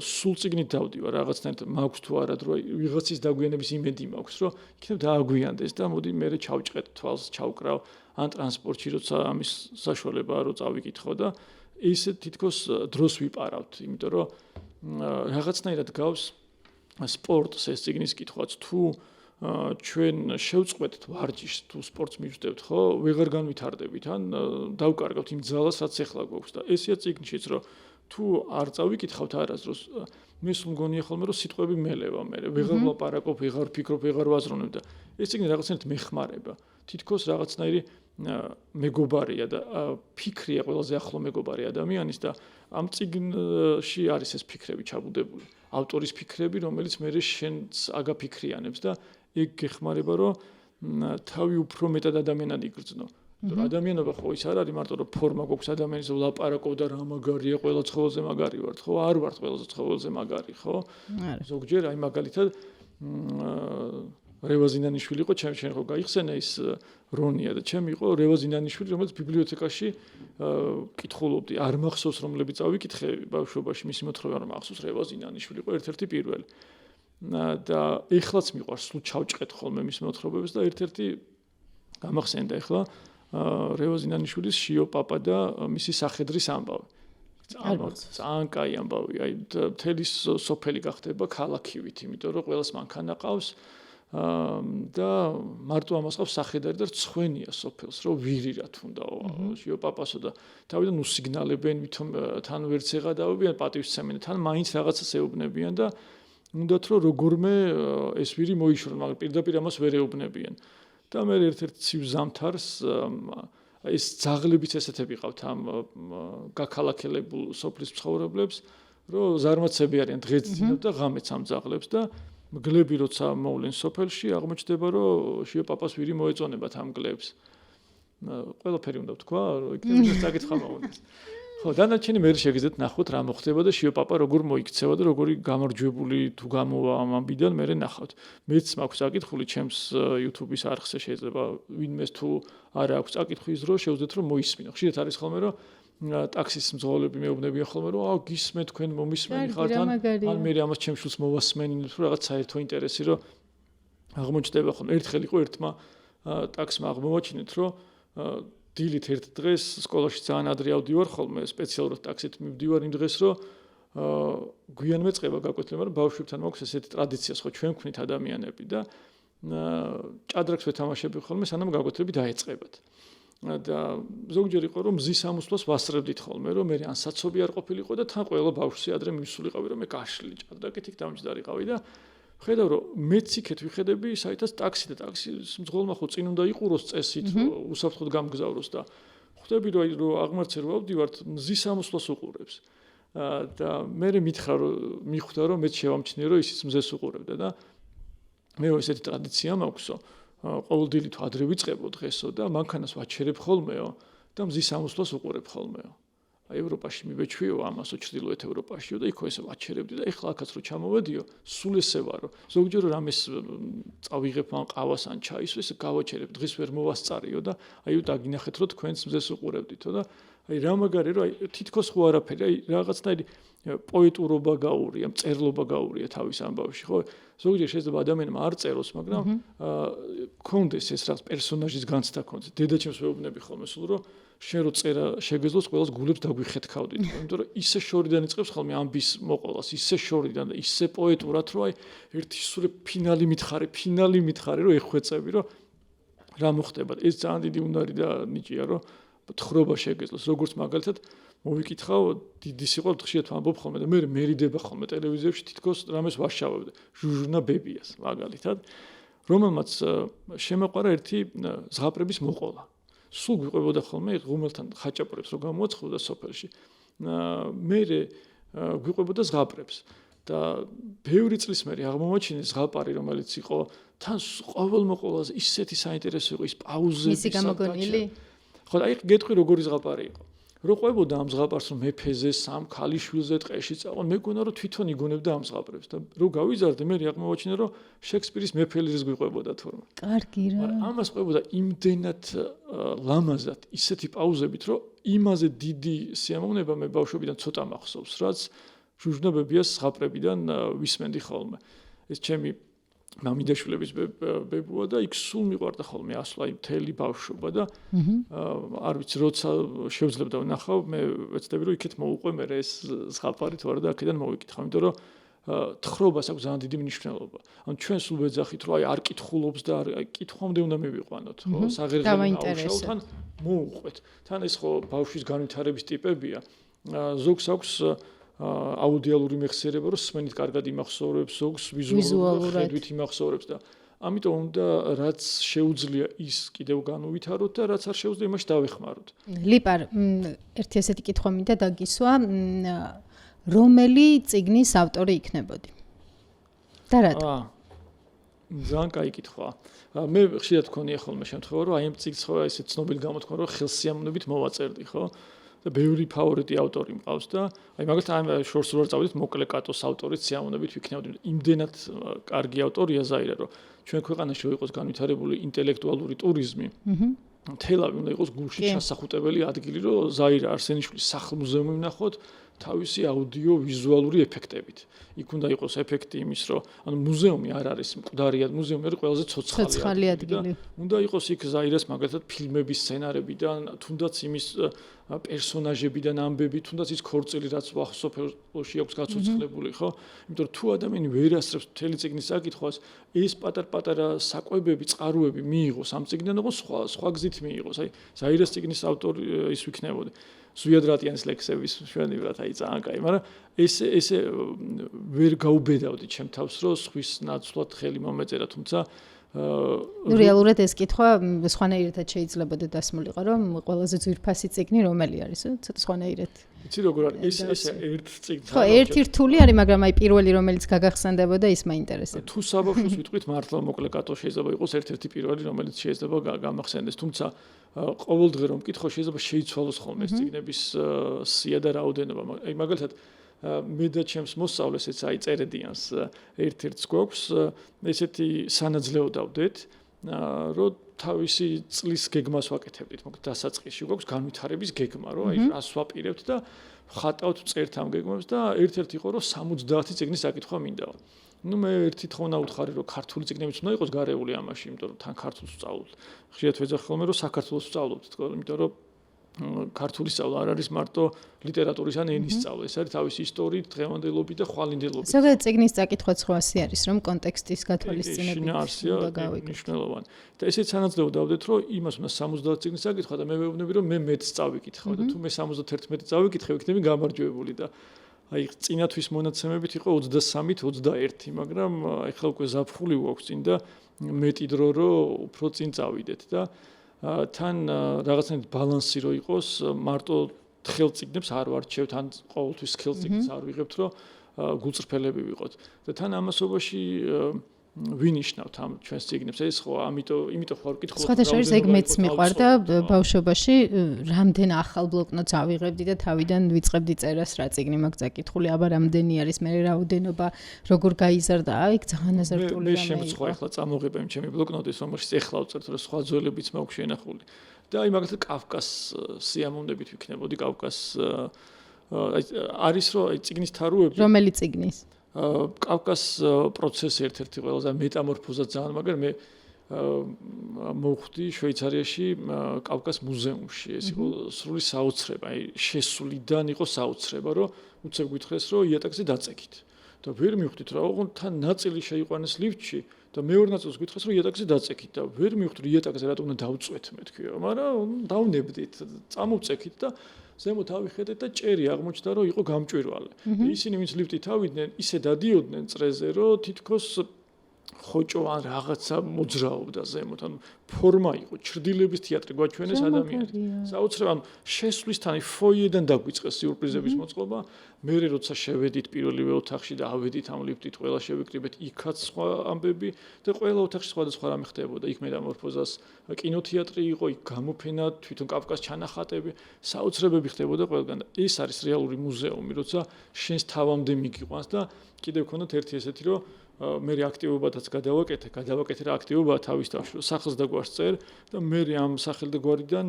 სულ წიგნით დავდივარ რაღაცნაირად მაქვს თუ არა რომ ვიღაცის დაგვიანების იმედი მაქვს რომ იქნებ დააგვიანდეს და მოდი მე ჩავჭყეთ თვალს ჩავკრავ ან ტრანსპორტში როცა ამის საშუალებაა რომ წავიკითხო და ის თითქოს დროს ვიპარავთ იმიტომ რომ რაღაცნაირად გავს სპორტს ეს წიგნის კითხვაც თუ ჩვენ შევწყვეტთ ვარჯიშს თუ სპორტს მივსდევთ ხო ვეღარ განვითარდებით ან დავკარგავთ იმ ძალას რაც ახლა გვაქვს და ესეა წიგნშიც რომ თუ არ წავიკითხავთ არასდროს მე სულ მგონია ხოლმე რომ სიტყვები მელევა მე ვეღარ ვლაპარაკობ ვეღარ ვფიქრობ ვეღარ ვაზროვნებ და ეს წიგნი რაღაცნაირად მეხმარება თითქოს რაღაცნაირი მეგობარია და ფიქრია ყველაზე ახლო მეგობარი ადამიანის და ამ წიგნში არის ეს ფიქრები ჩაბუდებული ავტორის ფიქრები რომელიც მე შენს აგაფიქრიანებს და ეგ გეხმარება რომ თავი უფრო მეტად ადამიანად იგრძნო ადამიანობა ხო ის არ არის მარტო რომ ფორმა გვაქვს ადამიანის ვლაპარაკობ და რა მაგარია ყველა ცხოველზე მაგარი ვართ ხო არ ვართ ყველა ცხოველზე მაგარი ხო ზოგჯერ აი მაგალითად რევაზინანიშვილი იყო ჩემ ხო გაიხსენა ის რონია და ჩემი იყო რევაზინანიშვილი რომელიც ბიბლიოთეკაში კითხულობდი არ მახსოვს რომლები წავიკითხე ბავშვობაში მისი მოთხრობა არ მახსოვს რევაზინანიშვილი იყო ერთ-ერთი პირველი და ეხლაც მიყვარს სულ ჩავჭყეთ ხოლმე მის მოთხრობებს და ერთ-ერთი გამახსენდა ეხლა რევაზინანიშვილის შიო პაპა და მისი სახედრის ამბავი. ძალიან კაი ამბავი. აი მთელი სოფელი გახდება ქალაქივით, იმიტომ რომ ყველას მანქანა ყავს და მარტო ამას ყავს სახედარი და რცხვენია სოფელს, რომ ვირი რა თუნდაო შიო პაპასო და თავიდან უსიგნალებენ, ვითომ თან ვერც ეღადავებიან, პატივისცემენ, თან მაინც რაღაცას ეუბნებიან და უნდათ რომ როგორმე ეს ვირი მოიშორონ, მაგრამ პირდაპირ ამას ვერ ეუბნებიან. და მე ერთ-ერთ ცივ ზამთარს ეს ძაღლებიც ესეთები ყავთ ამ გაქალაქელებულ სოფლის მცხოვრებლებს, რომ ზარმაცები არიან დღეც ძინავ და ღამეც ამ ძაღლებს და მგლები როცა მოვლენ სოფელში, აღმოჩნდება რომ შიო პაპას ვირი მოეწონებათ ამ მგლებს. ყველაფერი უნდა ვთქვა, რომ იქნებ წაკითხვა მოუნდეს. ხო, დანარჩენი მე შეგიძლიათ ნახოთ რა მოხდება და შიო პაპა როგორ მოიქცევა და როგორი გამარჯვებული თუ გამოვა ამ ამბიდან მე ნახავთ. მეც მაქვს საკითხული ჩემს YouTube-ის არხზე შეიძლება ვინმეს თუ არა აქვს საკითხი ის რო შევძეთ რომ მოისმინო. ხშირად არის ხოლმე რომ ტაქსის მძღოლები მეუბნებიან ხოლმე რომ გისმენთ თქვენ მომისმენი ხართ ან მე ამას ჩემს შულს მოვასმენინებ რომ რაღაც საერთო ინტერესი რომ აღმოჩნდება ხოლმე. ერთხელ იყო ერთმა ტაქსმა აღმოვაჩინეთ რომ დილით ერთ დღეს სკოლაში ძალიან ადრე ავდივარ ხოლმე სპეციალურად ტაქსით მივდივარ იმ დღეს რომ გვიანმე წება გაკვეთილება რომ ბავშვებთან მაქვს ესეთი ტრადიცია ხო ჩვენ ვქნით ადამიანები და ჭადრაკს ვეთამაშები ხოლმე სანამ გაკვეთილები დაეწყებათ და ზოგჯერ იყო რომ მზის ამოსვლას ვასწრებდით ხოლმე რომ მე ან საცობი არ ყოფილიყო და თან ყველა ბავშვი ადრე მისულიყავი რომ მე გაშლილი ჭადრაკით იქ დამჯდარიყავი და ხედავ რომ მეც იქეთ ვიხედები საერთოდ ტაქსი და ტაქსის მძღოლმა ხო წინ უნდა იყუროს წესით უსაფრთხოდ გამგზავროს და ხვდები რომ აღმართზე რო ავდივართ მზის ამოსვლას უყურებს და მე მითხრა რომ მიხვდა რომ მეც შევამჩნიე რომ ისიც მზეს უყურებდა და მე ესეთი ტრადიცია მაქვსო ყოველდღიურად თუ ადრე ვიწყებო დღესო და მანქანას ვაჩერებ ხოლმეო და მზის ამოსვლას უყურებ ხოლმეო ევროპაში მიბეჭვიო ამასო ჩრდილოეთ ევროპაშიო და იქო ესე ვაჩერებდი და ეხლა აქაც რო ჩამოვედიო სულ ესე ვარო ზოგჯერ რამეს წავიღებ ან ყავას ან ჩაის ესე გავაჩერებ დღეს ვერ მოვასწარიო და აი დაგინახეთ რომ თქვენს მზეს უყურებდითო და აი რა მაგარი რომ აი თითქოს ხო არაფერი აი რაღაცნაირი პოეტურობა გაურია მწერლობა გაურია თავის ამბავში ხო ზოგჯერ შეიძლება ადამიანმა არ წეროს მაგრამ კონდეს ეს რაღაც პერსონაჟის განცდა კონდეს დედაჩემს ვეუბნები ხოლმე სულ რომ შენ რო წერა შეგეძლოს ყველას გულებს დაგვიხეთქავდით იმიტომ რომ ისე შორიდან იწყებს ხოლმე ამბის მოყოლას ისე შორიდან და ისე პოეტურად რომ აი ერთი სულ ფინალი მითხარი რომ ეხვეწები რომ რა მოხდება ეს ძალიან დიდი უნარი და ნიჭია რომ თხრობა შეგეძლოს როგორც მაგალითად მოვიკითხავ დიდი სიყვარული ხშირად ვამბობ ხოლმე და მე მერიდება ხოლმე ტელევიზიებში თითქოს რამეს ვაშავებდი ჟუჟუნა ბებიას მაგალითად რომელმაც შემოყარა ერთი ზღაპრების მოყოლა სულ გვიყვებოდა ხოლმე ღუმელთან ხაჭაპურებს რო გამოაცხობდა სოფელში მე გვიყვებოდა ზღაპრებს და ბევრი წლის მერე აღმოვაჩინე ზღაპარი რომელიც იყო თან ყოველ მოყოლაზე ისეთი საინტერესო იყო ის პაუზები მისი გამოგონილი ხო აი გეტყვი როგორი ზღაპარი იყო რო ყვებოდა ამ ზღაპარს რომ მეფეზე სამ ქალიშვილზე ტყეში წაყვან მეგონა რომ თვითონ იგონებდა ამ ზღაპრებს და რო გავიზარდე მე აღმოვაჩინე რომ შექსპირის მეფელის გვიყვებოდა თურმე კარგი რა ამას ყვებოდა იმდენად ლამაზად ისეთი პაუზებით რომ იმაზე დიდი სიამოვნება მე ბავშვობიდან ცოტა მახსოვს რაც ჟურნალებია სხაპრებიდან ვისმენდი ხოლმე. ეს ჩემი მამიდაშვილების ბებუა და იქ სულ მიყვარდა ხოლმე ასვლა იმ მთელი ბავშვობა და არ ვიცი როცა შევძლებდა ვნახავ მე ვეცდები რომ იქით მოუყვე მე ეს ზღაპარი თუ არა და აქედან მოვიკითხავ იმიტომ რომ თხრობას აქვს ძალიან დიდი მნიშვნელობა. ანუ ჩვენ სულ ვეძახით რომ აი არ კითხულობს და აი კითხვამდე უნდა მივიყვანოთ ხო საღერღელი აუშავ თან მოუყვეთ. თან ეს ხო ბავშვის განვითარების ტიპებია. ზოგს აქვს აუდიალური მეხსიერება რომ სმენით კარგად იმახსოვრებს, ზოგს ვიზუალურად ხედვით იმახსოვრებს და ამიტომ უნდა რაც შეუძლია ის კიდევ განუვითაროთ და რაც არ შეუძლია იმაში დავეხმაროთ. ლიპარ ერთი ესეთი კითხვა მინდა დაგისვა რომელი წიგნის ავტორი იქნებოდი? და რატო? ძალიან კაი კითხვაა. მე ხშირად მქონია ხოლმე შემთხვევა რომ აი ამ წიგნს ხო ესე ცნობილი გამოთქვა რომ ხელსიამოვნებით მოვაწერდი ხო? და ბევრი ფავორიტი ავტორი მყავს და აი მაგალითად ამ შორს რო წავიდით მოკლე კატოს ავტორიც სიამოვნებით ვიქნებოდი. იმდენად კარგი ავტორია ზაირა რომ ჩვენ ქვეყანაში რო იყოს განვითარებული ინტელექტუალური ტურიზმი. თელავი უნდა იყოს გულში ჩასახუტებელი ადგილი რომ ზაირა არსენიშვილის სახლ-მუზეუმი ვნახოთ თავისი აუდიო-ვიზუალური ეფექტებით. იქ უნდა იყოს ეფექტი იმის რომ ანუ მუზეუმი არ არის მკვდარი მუზეუმი არის ყველაზე ცოცხალი ადგილი. უნდა იყოს იქ ზაირას მაგალითად ფილმების სცენარებიდან თუნდაც იმის პერსონაჟებიდან ამბები, თუნდაც ის ქორწილი რაც სოფელში აქვს გაცოცხლებული, ხო? იმიტომ რომ თუ ადამიანი ვერ ასწრებს მთელი წიგნის საკითხვას, ეს პატარ-პატარა საკვებები, წყაროები მიიღოს ამ წიგნიდან, ოღონდ სხვა გზით მიიღოს. აი, ზაირას წიგნის ავტორი ის ვიქნებოდი. ზვიად რატიანის ლექსების მშვენივრად, აი ძალიან კაი, მაგრამ ესე ვერ გაუბედავდი ჩემ თავს, რომ სხვის ნაცვლად ხელი მომეწერა, თუმცა რეალურად ეს კითხვა სხვანაირად შეიძლებოდა დასმულიყო, რომ ყველაზე ძვირფასი წიგნი რომელი არის, ცოტა სხვანაირად. იცი როგორ არის? ეს ერთ წიგნი. ხო, ერთი რთული არის, მაგრამ აი პირველი რომელიც გაგახსენდებოდა ის მაინტერესებს. თუ საბავშვოს ვიტყვით მართლა მოკლე კატო შეიძლება იყოს ერთ-ერთი პირველი, რომელიც შეიძლება გამახსენდეს, თუმცა ყოველდღე რომ მკითხო შეიძლება შეიცვალოს ხოლმე ეს წიგნების სია და რაოდენობა. აი მაგალითად მე და ჩემს მოსწავლესაც აი წერედიანს ერთ-ერთს გვაქვს ესეთი სანაძლეო დავდეთ რომ თავისი წლის გეგმას ვაკეთებდით მოკლედ დასაწყისში გვაქვს განვითარების გეგმა რომ აი რას ვაპირებთ და ხატავთ წერთ ამ გეგმებს და ერთ-ერთი იყო რომ 70 წიგნის საკითხვა მინდა. ნუ მე ერთი თხოვნა უთხარი რომ ქართული წიგნებიც უნდა იყოს გარეული ამაში, იმიტომ რომ თან ქართულს ვსწავლობთ. ხშირად ვეძახ ხოლმე რომ საქართველოს ვსწავლობთ, თქო, იმიტომ რომ ქართული სწავლა არ არის მარტო ლიტერატურის ან ენის სწავლა, ეს არის თავისი ისტორიით, დღევანდელობით და ხვალინდელობით. ზოგადად წიგნის საკითხვა სხვა არის, რომ კონტექსტის გათვალისწინებით უნდა გავიკითხოთ. და ესეც სანაცვლეო დავდეთ, რომ იმას უნდა 70 წიგნის საკითხვა და მე ვეუბნები, რომ მე მეც წავიკითხავ და თუ მე 71 წავიკითხე, ვიქნები გამარჯვებული და აი წინათვის მონაცემებით იყო 23-ით 21, მაგრამ ეხლა უკვე ზაფხული გვაქვს წინ და მეტი დრო რომ უფრო წინ წავიდეთ და თან რაღაცნაირად ბალანსი რო იყოს, მარტო ხელწიგნებს არ ვარჩევთ, ან ყოველთვის ხელწიგნს არ ვიღებთ, რომ გულწრფელები ვიყოთ. და თან ამასობაში ვინიშნავთ ამ ჩვენს წიგნებს. ეს ხო, იმიტომ ხო არ ვკითხულობ. სხვათა შორის ეგ მეც მიყვარდა ბავშვობაში, რამდენ ახალ ბლოკნოტს ავიღებდი და თავიდან ვიწყებდი წერას რა წიგნი მაქვს წაკითხული, აბა რამდენი არის, მე რაოდენობა, როგორ გაიზარდა, აი ძალიან აზარტული რამე. მე შემწყვა ახლა წამოღება იმ ჩემი ბლოკნოტის, რომელშიც ეხლა ვწერთ, რომ სხვა ძველებიც მაქვს შენახული. და აი მაგალითად კავკას სიამოვნებით ვიქნებოდი, კავკას არის რომ აი წიგნის თაროები. რომელი წიგნის? კავკას პროცესი ერთ-ერთი ყველაზე მეტამორფოზა ძალიან, მაგრამ მე მოვხვდი შვეიცარიაში კავკას მუზეუმში. ეს იყო სრული საოცრება, აი შესულიდან იყო საოცრება, რომ უცებ გითხრეს, რომ იატაკზე დაწეკით. და ვერ მივხვდით რა, ოღონდ თან ნაწილი შეიყვანეს ლიფტში და მეორე ნაწილს გითხრეს, რომ იატაკზე დაწეკით და ვერ მივხვდი იატაკზე რატომ უნდა დავწვეთ მე თქვი, მაგრამ დავნებდით, წამოვწექით და ზემოთ ავიხედეთ და ჭერი აღმოჩნდა რომ იყო გამჭვირვალე. ისინი ვინც ლიფტით ავიდნენ, ისე დადიოდნენ წრეზე, რომ თითქოს ხოჭო ან რაღაცა მოძრაობდა ზემოთ, ანუ ფორმა იყო, ჩრდილების თეატრი გვაჩვენეს ადამიანებს. საოცრება, ანუ შესვლისთან ფოიედან დაგვიწყეს სიურპრიზების მოწყობა. მე როცა შევედით პირველივე ოთახში და ავედით ამ ლიფტით, ყველა შევიკრიბეთ, იქაც სხვა ამბები და ყველა ოთახში სხვადასხვა რამე ხდებოდა. იქ მეტამორფოზას კინოთეატრი იყო, იქ გამოფენა, თვითონ კავკას ჩანახატები, საოცრებები ხდებოდა ყველგან და ეს არის რეალური მუზეუმი, როცა შენს თავამდე მიგიყვანს და კიდევ ქონდათ ერთი ესეთი, რომ მე აქტივობათაც გადავაკეთე რა აქტივობა თავის თავში, რომ სახლს დაგვაშ სიტყვას წერს და მე ამ სახელ და გვარიდან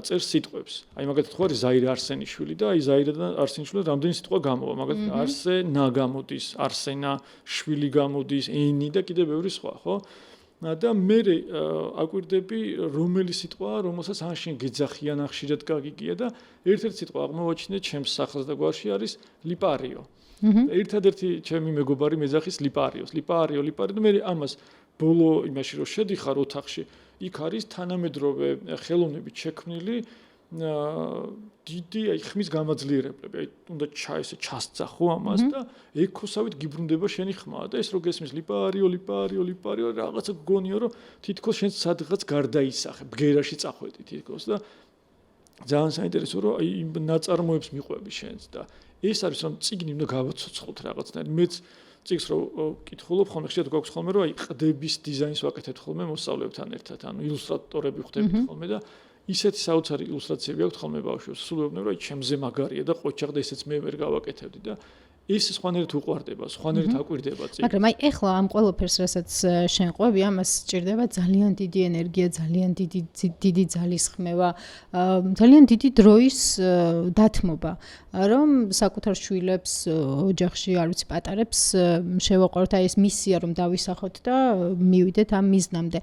წერს სიტყვებს. აი მაგალითად ხო არის ზაირა არსენიშვილი და აი ზაირა არსენიშვილიდან რამდენი სიტყვა გამოვა. მაგალითად არსენა გამოდის, არსენა შვილი გამოდის, ენი და კიდე ბევრი სხვა, ხო? და მე აკვირდები რომელი სიტყვაა, რომელსაც ან შენ გეძახიან, ან ხშირად გაგიგია და ერთ-ერთი სიტყვა აღმოვაჩინე ჩემს სახლს და გვარში არის ლიპარიო. ერთადერთი ჩემი მეგობარი მეძახის ლიპარიოს. ლიპარიო და მე ამას ბოლო იმაში რომ შედიხარ ოთახში, იქ არის თანამედროვე ხელოვნებით შექმნილი დიდი აი ხმის გამაძლიერებლები. აი უნდა ჩასძახო ამას და ეკოსავით გიბრუნდება შენი ხმა და ეს რო გესმის ლიპარიო, რაღაცა გგონიო რომ თითქოს შენ სადღაც გარდაისახე, ბგერაში წახვედი თითქოს და ძალიან საინტერესო რომ აი იმ ნაწარმოებს მიყვები შენს და ეს არის რომ წიგნი უნდა გავაცოცხლოთ რაღაცნაირად. მეც წიგს რო კითხულობ ხოლმე ხშირად გვაქვს ხოლმე რომ აი ყდების დიზაინს ვაკეთებთ ხოლმე მოსწავლეებთან ერთად, ანუ ილუსტრატორები ხდებით ხოლმე და ისეთი საოცარი ილუსტრაციები აქვს ხოლმე ბავშვებს. სულ ვეუბნებ რომ აი ჩემზე მაგარია და ყოჩაღდა ესეც მე ვერ გავაკეთებდი და ეს სხვანაირად უყვარდება, სხვანაირად აკვირდება წიგნი. მაგრამ აი ეხლა ამ ყველაფერს რასაც შენ ყვები, ამას სჭირდება ძალიან დიდი ენერგია, ძალიან დიდი ძალისხმევა, ძალიან დიდი დროის დათმობა, რომ საკუთარ შვილებს ოჯახში, არ ვიცი, პატარებს შევაყვაროთ აი ეს მისია რომ დავისახოთ და მივიდეთ ამ მიზნამდე.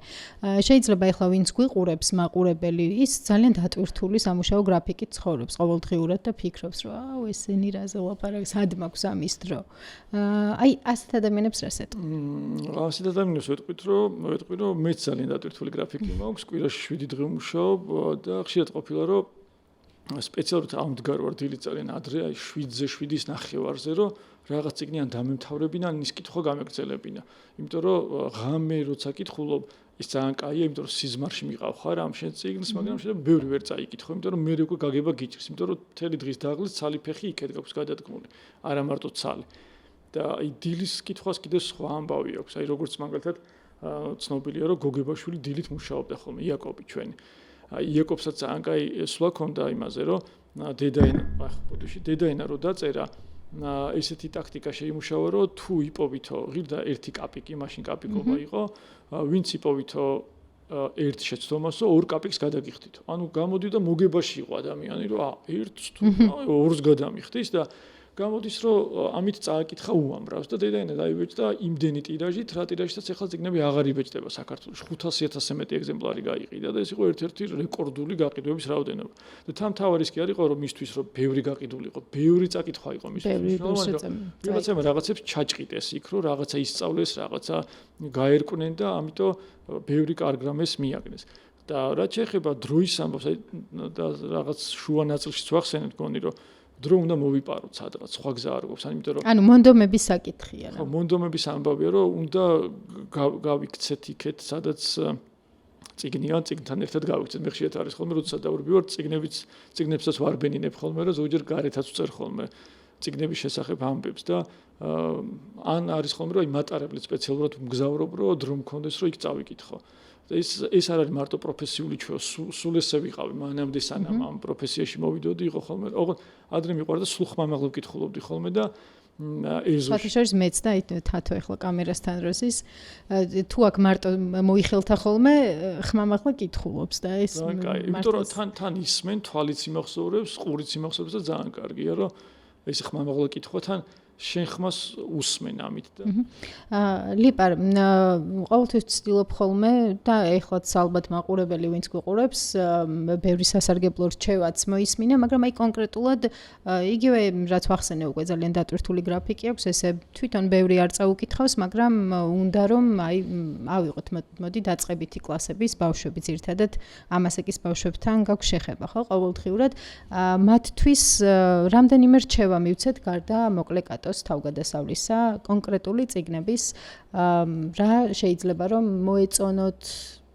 შეიძლება ეხლა ვინც გვიყურებს, მაყურებელი, ის ძალიან დატვირთული სამუშაო გრაფიკით ცხოვრობს ყოველდღიურად და ფიქრობს, რომ აუ ესენი რაზე ლაპარაკს, სად მაქვს ამის დრო. აი ასეთ ადამიანებს რა სეტყვი? ასეთ ადამიანებს ვეტყვით, რომ მეც ძალიან დატვირთული გრაფიკი მაქვს, კვირაში 7 დღე ვმუშაობ და ხშირად ყოფილა რომ სპეციალურად ამდგარ ვარ დილით ძალიან ადრე, აი 7-ზე 7-ის ნახევარზე, რომ რაღაც წიგნი ან დამემთავრებინა, ან ის კითხვა გამეგრძელებინა. იმიტომ რომ ღამე როცა კითხულობ, ის ძალიან კაია, იმიტომ რომ სიზმარში მიყავ ხარ ამ შენ წიგნს, მაგრამ შეიძლება ბევრი ვერ წაიკითხო, იმიტომ რომ მე უკვე გაგება გიჭირს, იმიტომ რომ მთელი დღის დაღლის ცალი ფეხი იქეთ გაქვს გადადგმული, არა მარტო ცალი. და აი დილის კითხვას კიდე სხვა ამბავი აქვს. აი როგორც მაგალითად ცნობილია რომ გოგებაშვილი დილით მუშაობდა ხოლმე, იაკობი ჩვენი. აი იაკობსაც ძალიან კაი სვლა ქონდა იმაზე, რომ დედაენა რო დაწერა, ესეთი ტაქტიკა შეიმუშავა, რომ თუ იპოვითო ღირდა ერთი კაპიკი, მაშინ კაპიკობა იყო, ვინც იპოვითო ერთ შეცდომასო ორ კაპიკს გადაგიხდით. ანუ გამოდიდა მოგებაში იყო ადამიანი, რომ ერთს თუ ორს გადამიხდის და გამოდის რომ ამით წააკითხა უამრავს და დედაენა დაიბეჭდა იმდენი ტირაჟით, რა ტირაჟითაც ახლა წიგნები აღარ იბეჭდება საქართველოში. 500,000-ზე მეტი ეგზემპლარი გაიყიდა და ეს იყო ერთ-ერთი რეკორდული გაყიდვების რაოდენობა. და თან თავარი ის კი არის რომ მისთვის რომ ბევრი გაყიდულიყო, ბევრი წაკითხვა იყო მისთვის. ვიღაცამ რაღაცებს ჩაჭყიტეს იქ რომ რაღაცა ისწავლეს, რაღაცა გაერკვნენ და ამიტომ ბევრი კარგ რამეს მიაგნეს. და რაც შეეხება დროის ამბავს და რაღაც შუა ნაწილშიც ვახსენებ გონი რომ დრო უნდა მოვიპაროთ სადღაც, სხვა გზა არ გვაქვს, იმიტომ რომ ანუ მონდომების საკითხია რა. ხო, მონდომების ამბავია, რომ უნდა გავიქცეთ იქეთ, სადაც წიგნია, წიგნთან ერთად გავიქცეთ. მე ხშირად არის ხოლმე, როდესაც დავვრბივარ წიგნებსაც ვარბენინებ ხოლმე, რომ ზოგჯერ გარეთაც ვწერ ხოლმე წიგნების შესახებ ამბებს და ან არის ხოლმე, რომ აი მატარებლით სპეციალურად მგზავრობ, რომ დრო მქონდეს, რომ იქ წავიკითხო. ეს არ არის მარტო პროფესიული ჩვენ სულ ესე ვიყავი მანამდე სანამ ამ პროფესიაში მოვიდოდი იყო ხოლმე ოღონდ ადრე მიყვარდა სულ ხმამაღლა ვკითხულობდი ხოლმე და ეზოში მეც და თათო ახლა კამერასთან როზის თუ აქ მარტო მოიხელთა ხოლმე ხმამაღლა კითხულობს და ეს იმიტომ რომ თან ისმენ თვალიც იმახსოვრებს ყურიც იმახსოვრებს და ძალიან კარგია რომ ეს ხმამაღლა კითხვათან შენ ხმას უსმენ ამით და ლიპარ ყოველთვის ვცდილობ ხოლმე და ეხლაც ალბათ მაყურებელი ვინც გვიყურებს ბევრი სასარგებლო რჩევაც მოისმინა მაგრამ აი კონკრეტულად იგივე რაც ვახსენე უკვე ძალიან დატვირთული გრაფიკი აქვს ესე თვითონ ბევრი არ წაუკითხავს მაგრამ უნდა რომ აი ავიღოთ მოდი დაწყებითი კლასების ბავშვები ძირთადად ამასეკის ბავშვებთან გაქვს შეხება ხო ყოველდღიურად მათთვის რამდენიმე რჩევა მივცეთ გარდა მოკლე კატოს თავგადასავლისა კონკრეტული წიგნების რა შეიძლება რომ მოეწონოთ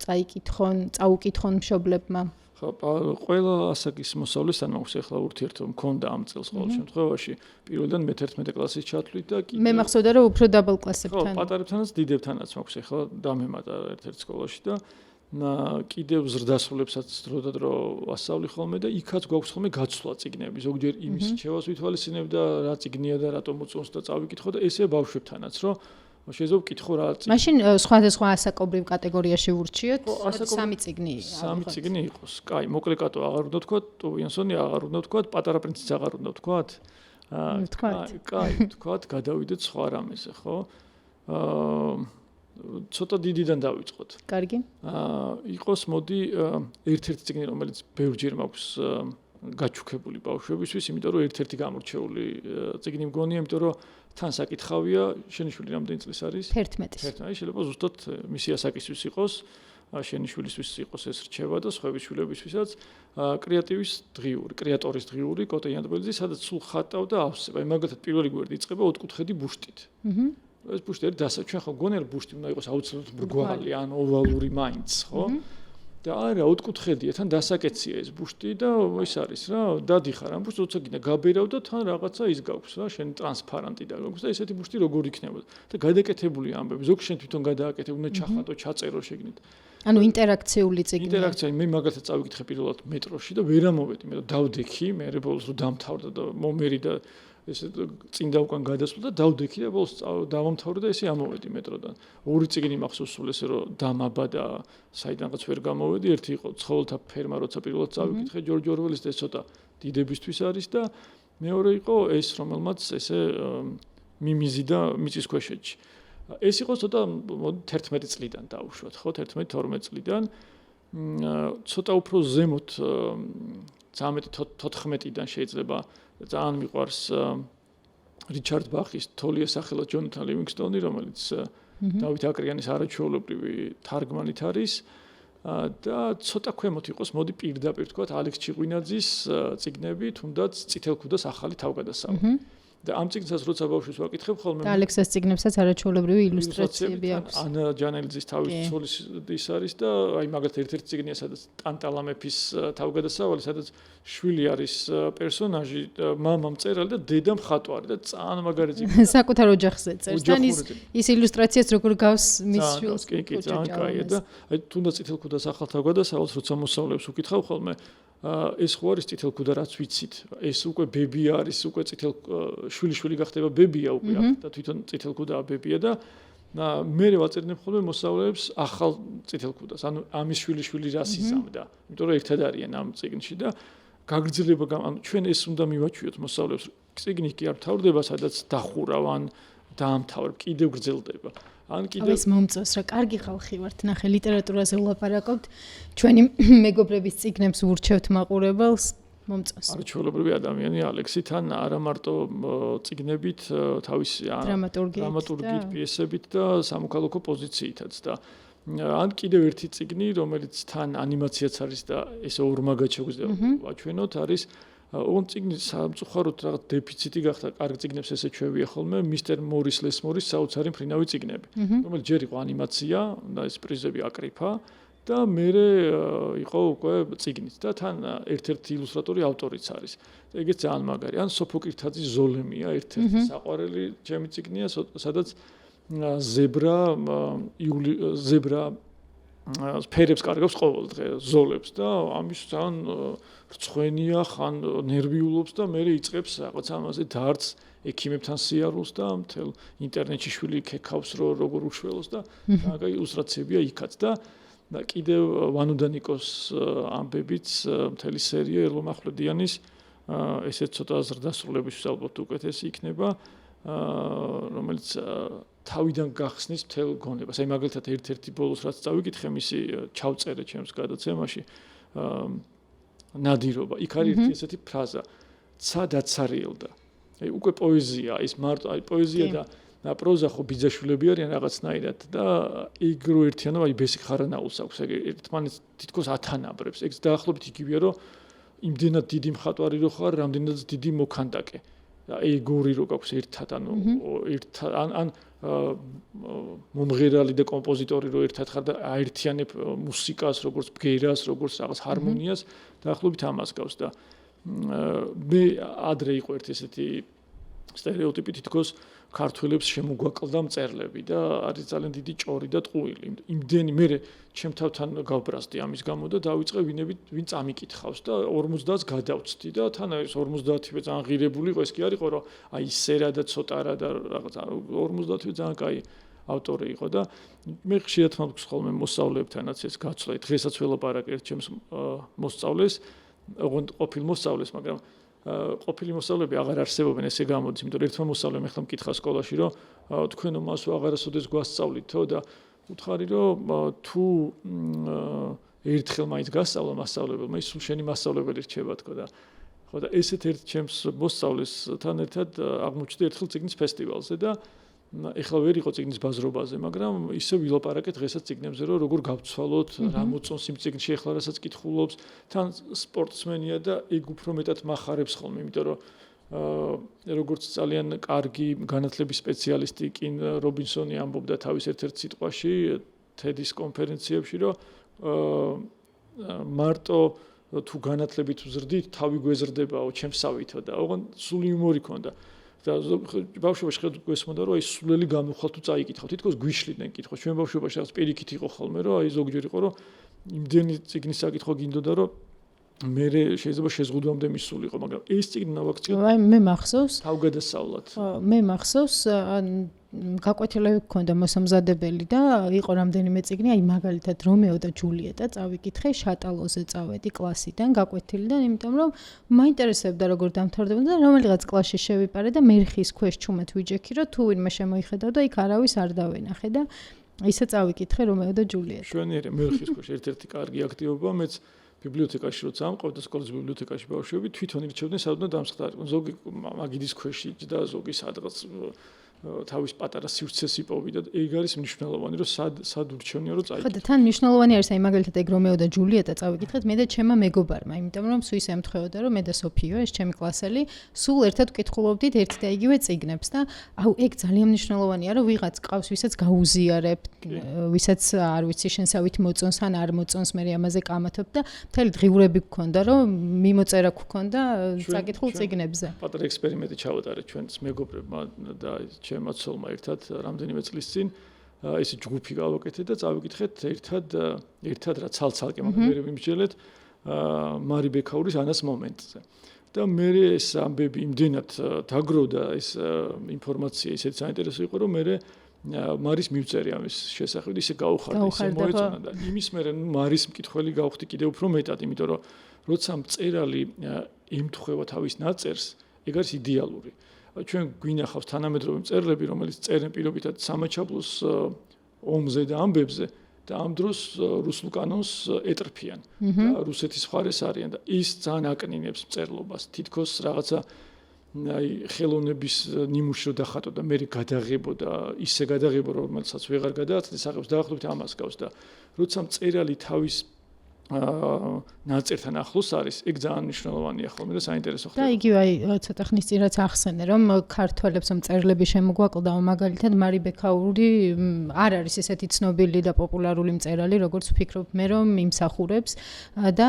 წაუკითხონ მშობლებმა ხო ყველა ასაკის მოსავლეს ან მაქვს ახლა ურთიერთობა მქონდა ამ წელს ყოველ შემთხვევაში პირველიდან მე-11 კლასის ჩათვლით და მე მახსოვდა რომ უფრო დაბალ კლასებთან ხო პატარებთანაც დიდებთანაც მაქვს ახლა დამემატა ერთ-ერთ სკოლაში და კიდევ ზრდასრულებსაც დროდადრო ასწავლი ხოლმე და იქაც გვაქვს ხოლმე გაცვლა წიგნები ზოგჯერ იმის რჩევას ვითვალისწინებ და რა წიგნია და რატომ უწონს და წავიკითხო და ესე ბავშვებთანაც რომ შეიძლება ვკითხო რა წიგნი. მაშინ სხვადასხვა ასაკობრივ კატეგორიაში ურჩიოთ, სამი წიგნი. სამი წიგნი იყოს. კაი, მოკლე კატო აღარ უნდა თქვა, ტოვიანსონი აღარ უნდა თქვა, პატარა პრინციც აღარ უნდა თქვა. კაი, თქვა, გადავიდეთ სხვა რამეზე, ხო? ცოტა დიდიდან დავიწყოთ. კარგი. იყოს მოდი ერთ-ერთი წიგნი, რომელიც ბევრჯერ მაქვს გაჩუქებული ბავშვებისთვის, იმიტომ რომ ერთ-ერთი გამორჩეული წიგნი მგონია, იმიტომ რომ თან საკითხავია, შენიშვილი რამდენი წლის არის? 11. 11. შეიძლება ზუსტად მისი ასაკისთვის იყოს, შენიშვილისთვის იყოს ეს რჩევა და სხვების შვილებისთვისაც კრეატივის დღიური, კრეატორის დღიური კოტე იანტბელიძე, სადაც სულ ხატავდა ავსება. მაგალითად პირველი გვერდი იწყება ოთხკუთხედი ბუშტით. ეს ბუშტი არის ჩვენ ხო გონერ ბუშტი უნდა იყოს აუცილებლად მრგვალი ან ოვალური მაინც, ხო? და არა ოთხკუთხედია, თან დასაკეცია ეს ბუშტი და ის არის რა, დადიხარ ამ ბუშტს როცა გინდა გაბერავ და თან რაღაცა ის გაქვს რა, შენ ტრანსპარანტი და გაქვს და ესეთი ბუშტი როგორ იქნებოდა. და გადაკეთებული ამბები, ზოგი შენ თვითონ გადააკეთე, უნდა ჩახატო, ჩაწერო შეგნით. ანუ ინტერაქციული წიგნი. ინტერაქცია, მე მაგალითად წავიკითხე პირველად მეტროში და ვერ ამოვედი, მე დავდექი, მე ბოლოს რომ დამთავრდა და მომერი და ესე წინდა უკან გადასვლა და დავდექი და ბოლოს დავამთავრე და ესე ამოვედი მეტროდან. ორი წიგნი მახსოვს სულ ესე რომ დამაბა და საიდანღაც ვერ გამოვედი. ერთი იყო ცხოველთა ფერმა, როცა პირველად წავიკითხე ჯორჯ ორველის და ეს ცოტა დიდებისთვის არის და მეორე იყო ეს რომელმაც ესე მიმიზი და მიწისქვეშეთში. ეს იყო ცოტა 11 წლიდან დაუშვათ, ხო, 11-12 წლიდან. ცოტა უფრო ზემოთ 13-14-დან შეიძლება ძალიან მიყვარს რიჩარდ ბახის თოლია სახელად ჯონათან ლივინგსტონი, რომელიც დავით აკრიანის არაჩვეულებრივი თარგმანით არის და ცოტა ქვემოთ იყოს, მოდი პირდაპირ თქვათ ალექს ჩიღვინაძის წიგნები, თუნდაც წითელქუდას ახალი თავგადასავალი. და ამ წიგნსაც როცა ბავშვს ვაკითხებ ხოლმე და ალექსას წიგნებსაც არაჩვეულებრივი ილუსტრაციები აქვს. ანა ჯანელიძის თავის ცოლის ის არის და აი მაგალითად ერთ-ერთი წიგნია, სადაც ტანტალა მეფის თავგადასავალი, სადაც შვილი არის პერსონაჟი, მამა მწერალი და დედა მხატვარი და ძალიან მაგარი წიგნი. საკუთარ ოჯახზე წერს და ის ილუსტრაციას როგორ გავს მის შვილს. კი, ძალიან კაია და აი თუნდაც წითელქუდას ახალ თავგადასავალს როცა მოსავლებს უკითხავ ხოლმე ეს ხო არის წითელქუდა რაც ვიცით. ეს უკვე ბებია არის, უკვე შვილი გახდება ბებია უკვე და თვითონ წითელქუდაა ბებია და მე ვაწერნებ ხოლმე მოსავლეებს ახალ წითელქუდას. ანუ ამის შვილი რას იზამდა. იმიტომ რომ ერთად არიან ამ წიგნში და გაგრძელება ანუ ჩვენ ეს უნდა მივაჩვიოთ მოსავლეებს. წიგნი კი არ თავდება, სადაც დახურავ ან დაამთავრებ, კიდევ გრძელდება. ან კიდევ ეს მომწონს რა, კარგი ხალხი ვართ, ნახე ლიტერატურაზე ვლაპარაკობთ, ჩვენი მეგობრების წიგნებს ურჩევთ მაყურებელს, მომწონს. არაჩვეულებრივი ადამიანი ალექსი თან არა მარტო წიგნებით, თავისი დრამატურგიით, პიესებით და სამოქალაქო პოზიციითაც და ან კიდევ ერთი წიგნი, რომელიც თან ანიმაციაც არის და ესე ორმაგად შეგვიძლია ვაჩვენოთ, არის ოღონ წიგნი სამწუხაროდ რაღაც დეფიციტი გახდა, კარგ წიგნებს ესე ჩვევია ხოლმე, მისტერ მორის ლესმორის საოცარი მფრინავი წიგნები, რომელიც ჯერ იყო ანიმაცია და ეს პრიზები აკრიფა და მერე იყო უკვე წიგნით და თან ერთ-ერთი ილუსტრატორი ავტორიც არის. ეგეც ძალიან მაგარი. ან სოფოკლითაძის ზოლემია, ერთ-ერთი საყვარელი ჩემი წიგნია, სადაც ზებრა ფერებს კარგავს ყოველ დღე, ზოლებს და ამის ძალიან რცხვენია, ხან ნერვიულობს და მერე იწყებს რაღაც ამაზე დარდს ექიმებთან სიარულს და მთელ ინტერნეტში შვილი ქეკავს როგორ უშველოს და მაგა ილუსტრაციებია იქაც და კიდევ ვანუდანიკოს ამბებიც მთელი სერია ელო მახვლედიანის ესეც ცოტა ზრდასრულებისთვის ალბათ უკეთესი იქნება, რომელიც თავიდან გახსნის მთელ გონებას. აი მაგალითად ერთ-ერთი ბოლოს რაც წავიკითხე მისი ჩავწერე ჩემს გადაცემაში ნადირობა. იქ არის ერთი ესეთი ფრაზა: ცა დაცარიელდა. აი უკვე პოეზია, ის მარტო აი პოეზია და პროზა ხო ბიძაშვილები არიან რაღაცნაირად და იქ რო ერთიანობა აი ბესიკ ხარანაულს აქვს, ეგ ერთმანეთს თითქოს ათანაბრებს. ეგ დაახლოებით იგივეა, რომ იმდენად დიდი მხატვარი რო ხარ, რამდენადაც დიდი მოქანდაკე. და ეგორი რო გაქვს ერთად, ანუ ერთად ან მომღერალი და კომპოზიტორი რო ერთად ხარ და აერთიანებ მუსიკას, როგორც ბგერას, როგორც რაღაც ჰარმონიას, დაახლოებით ამას გავს და მე ადრე იყო ერთი ესეთი სტერეოტიპი თითქოს ქართველებს შემოგვაკლდა მწერლები და არის ძალიან დიდი ჭორი და ტყუილი. იმდენი მე ჩემ თავთან გავბრაზდი ამის გამო და დავიწყე ვინ წამიკითხავს და 50-ს გადავწდი და თან ეს 50-ივე ძალიან ღირებული იყო, ეს კი არისო რომ აი სერა და ცოტა რა და რაღაც 50-ივე ძალიან კაი ავტორი იყო და მე ხშირად მოგს ხოლმე მოსწავლეებთანაც ეს გაცვლა დღესაც ველაპარაკე ერთ ჩემს მოსწავლეს ოღონდ ყოფილ მოსწავლეს მაგრამ ყოფილი მოსწავლეები აღარ არსებობენ ესე გამოდის იმიტომ რომ ერთმა მოსწავლემ ახლა მკითხა სკოლაში რომ თქვენო მასო აღარასოდეს გვასწავლითო და უთხარი რომ თუ ერთხელ მაინც გასწავლა მასწავლებელმა ის სულ შენი მასწავლებელი რჩება თქო და ხო და ესეთ ერთ ჩემს მოსწავლესთან ერთად აღმოჩნდა ერთხელ წიგნის ფესტივალზე და ეხლა ვერ იყო წიგნის ბაზრობაზე მაგრამ ისე ვილაპარაკეთ დღესაც წიგნებზე რომ როგორ გავცვალოთ რა მოწონს იმ წიგნში ეხლა რასაც კითხულობს თან სპორტსმენია და ეგ უფრო მეტად მახარებს ხოლმე იმიტომ რომ როგორც ძალიან კარგი განათლების სპეციალისტი კინ რობინსონი ამბობდა თავის ერთ-ერთ სიტყვაში TED-ის კონფერენციებში რომ მარტო თუ განათლებით ვზრდით თავი გვეზრდებაო ჩემსავითო და ოღონდ სული იუმორი ქონდა და ბავშვობაში ხედავ გვესმოდა რომ აი სულელი გამოვხვალ თუ წაიკითხავ თითქოს გვიშლიდნენ კითხვა ჩვენ ბავშვობაში რაღაც პირიქით იყო ხოლმე რომ აი ზოგჯერ იყო რომ იმდენი წიგნის საკითხვა გინდოდა რომ მე შეიძლება შეზღუდვამდე მისულიყო მაგრამ ეს წიგნი ნავაქციო აი მე მახსოვს თავგადასავლად მე მახსოვს გაკვეთილები გქონდა მოსამზადებელი და იყო რამდენიმე წიგნი აი მაგალითად რომეო და ჯულიეტა წავიკითხე შატალოზე წავედი კლასიდან გაკვეთილიდან იმიტომ რომ მაინტერესებდა როგორ დამთავრდებოდა და რომელიღაც კლასში შევიპარე და მერხის ქვეშ ჩუმეთ ვიჯექი რომ თუ ვინმე შემოიხედავდა იქ არავის არ დავენახე და ისე წავიკითხე რომეო და ჯულიეტა შვენიერი მერხის ქვეშ ერთ-ერთი კარგი აქტივობა მეც ბიბლიოთეკაში როცა ამყავდა სკოლის ბიბლიოთეკაში ბავშვები თვითონ ირჩევდნენ სადღაც დამსხდარიყო ზოგი მაგიდის ქვეშ და ზოგი სადღაც თავის პატარა სივრცეს იპოვიდა და ეგ არის მნიშვნელოვანი რომ სად ურჩევნია რომ წაიკითხო. ხო და თან მნიშვნელოვანი არის აი მაგალითად ეგ რომეო და ჯულიეტა წავიკითხეთ მე და ჩემმა მეგობარმა იმიტომ რომ სულ ისე ემთხვეოდა რომ მე და სოფიო ეს ჩემი კლასელი სულ ერთად ვკითხულობდით ერთ და იგივე წიგნებს და აუ ეგ ძალიან მნიშვნელოვანია რომ ვიღაც ყავს ვისაც გაუზიარებ ვისაც არ ვიცი შენსავით მოწონს ან არ მოწონს მე ამაზე კამათობ და მთელი დღიურები გქონდა რომ მიმოწერა გქონდა საკითხულ წიგნებზე. პატარა ექსპერიმენტი ჩავატარეთ ჩვენს მეგობრებმა და ჩემ მოცულმა ერთად რამდენიმე წლის წინ ეს ჯგუფი გავაკეთეთ და წავიკითხეთ ერთად რა ცალ-ცალკე მაგრამ მე ვიმსჯელეთ მარი ბექაურის ანას მომენტზე და მე ეს ამბები იმდენად დაგროვდა ეს ინფორმაცია ისეთ საინტერესო იყო რომ მე მარის მივწერე ამის შესახებ ისე გაუხარდა ისე მოეწონა და იმის მერე მარის მკითხველი გავხდი კიდევ უფრო მეტად იმიტომ რომ როცა მწერალი ემთხვევა თავის ნაწერს ეგ არის იდეალური ჩვენ გვინახავს თანამედროვე მწერლები რომელიც წერენ პირობითად სამაჩაბლოს ომზე და ამბებზე და ამ დროს რუსულ კანონს ეტრფიან და რუსეთის მხარეს არიან და ის ძალიან აკნინებს მწერლობას თითქოს რაღაცა აი ხელოვნების ნიმუში რო დახატო და მე გადაღებო და ისე გადაღებო რომელსაც ვეღარ გადააცდე სახელმწიფოს დაახლოებით ამას გავს და როცა მწერალი თავის ნაწერთან ახლოს არის, ეგ ძალიან მნიშვნელოვანია ხოლმე და საინტერესო ხდება. და იგივე აი ცოტა ხნის წინ რაც ახსენე, რომ ქართველებს მწერლები შემოგვაკლდაო მაგალითად მარი ბექაური არ არის ესეთი ცნობილი და პოპულარული მწერალი, როგორც ვფიქრობ მე რომ იმსახურებს და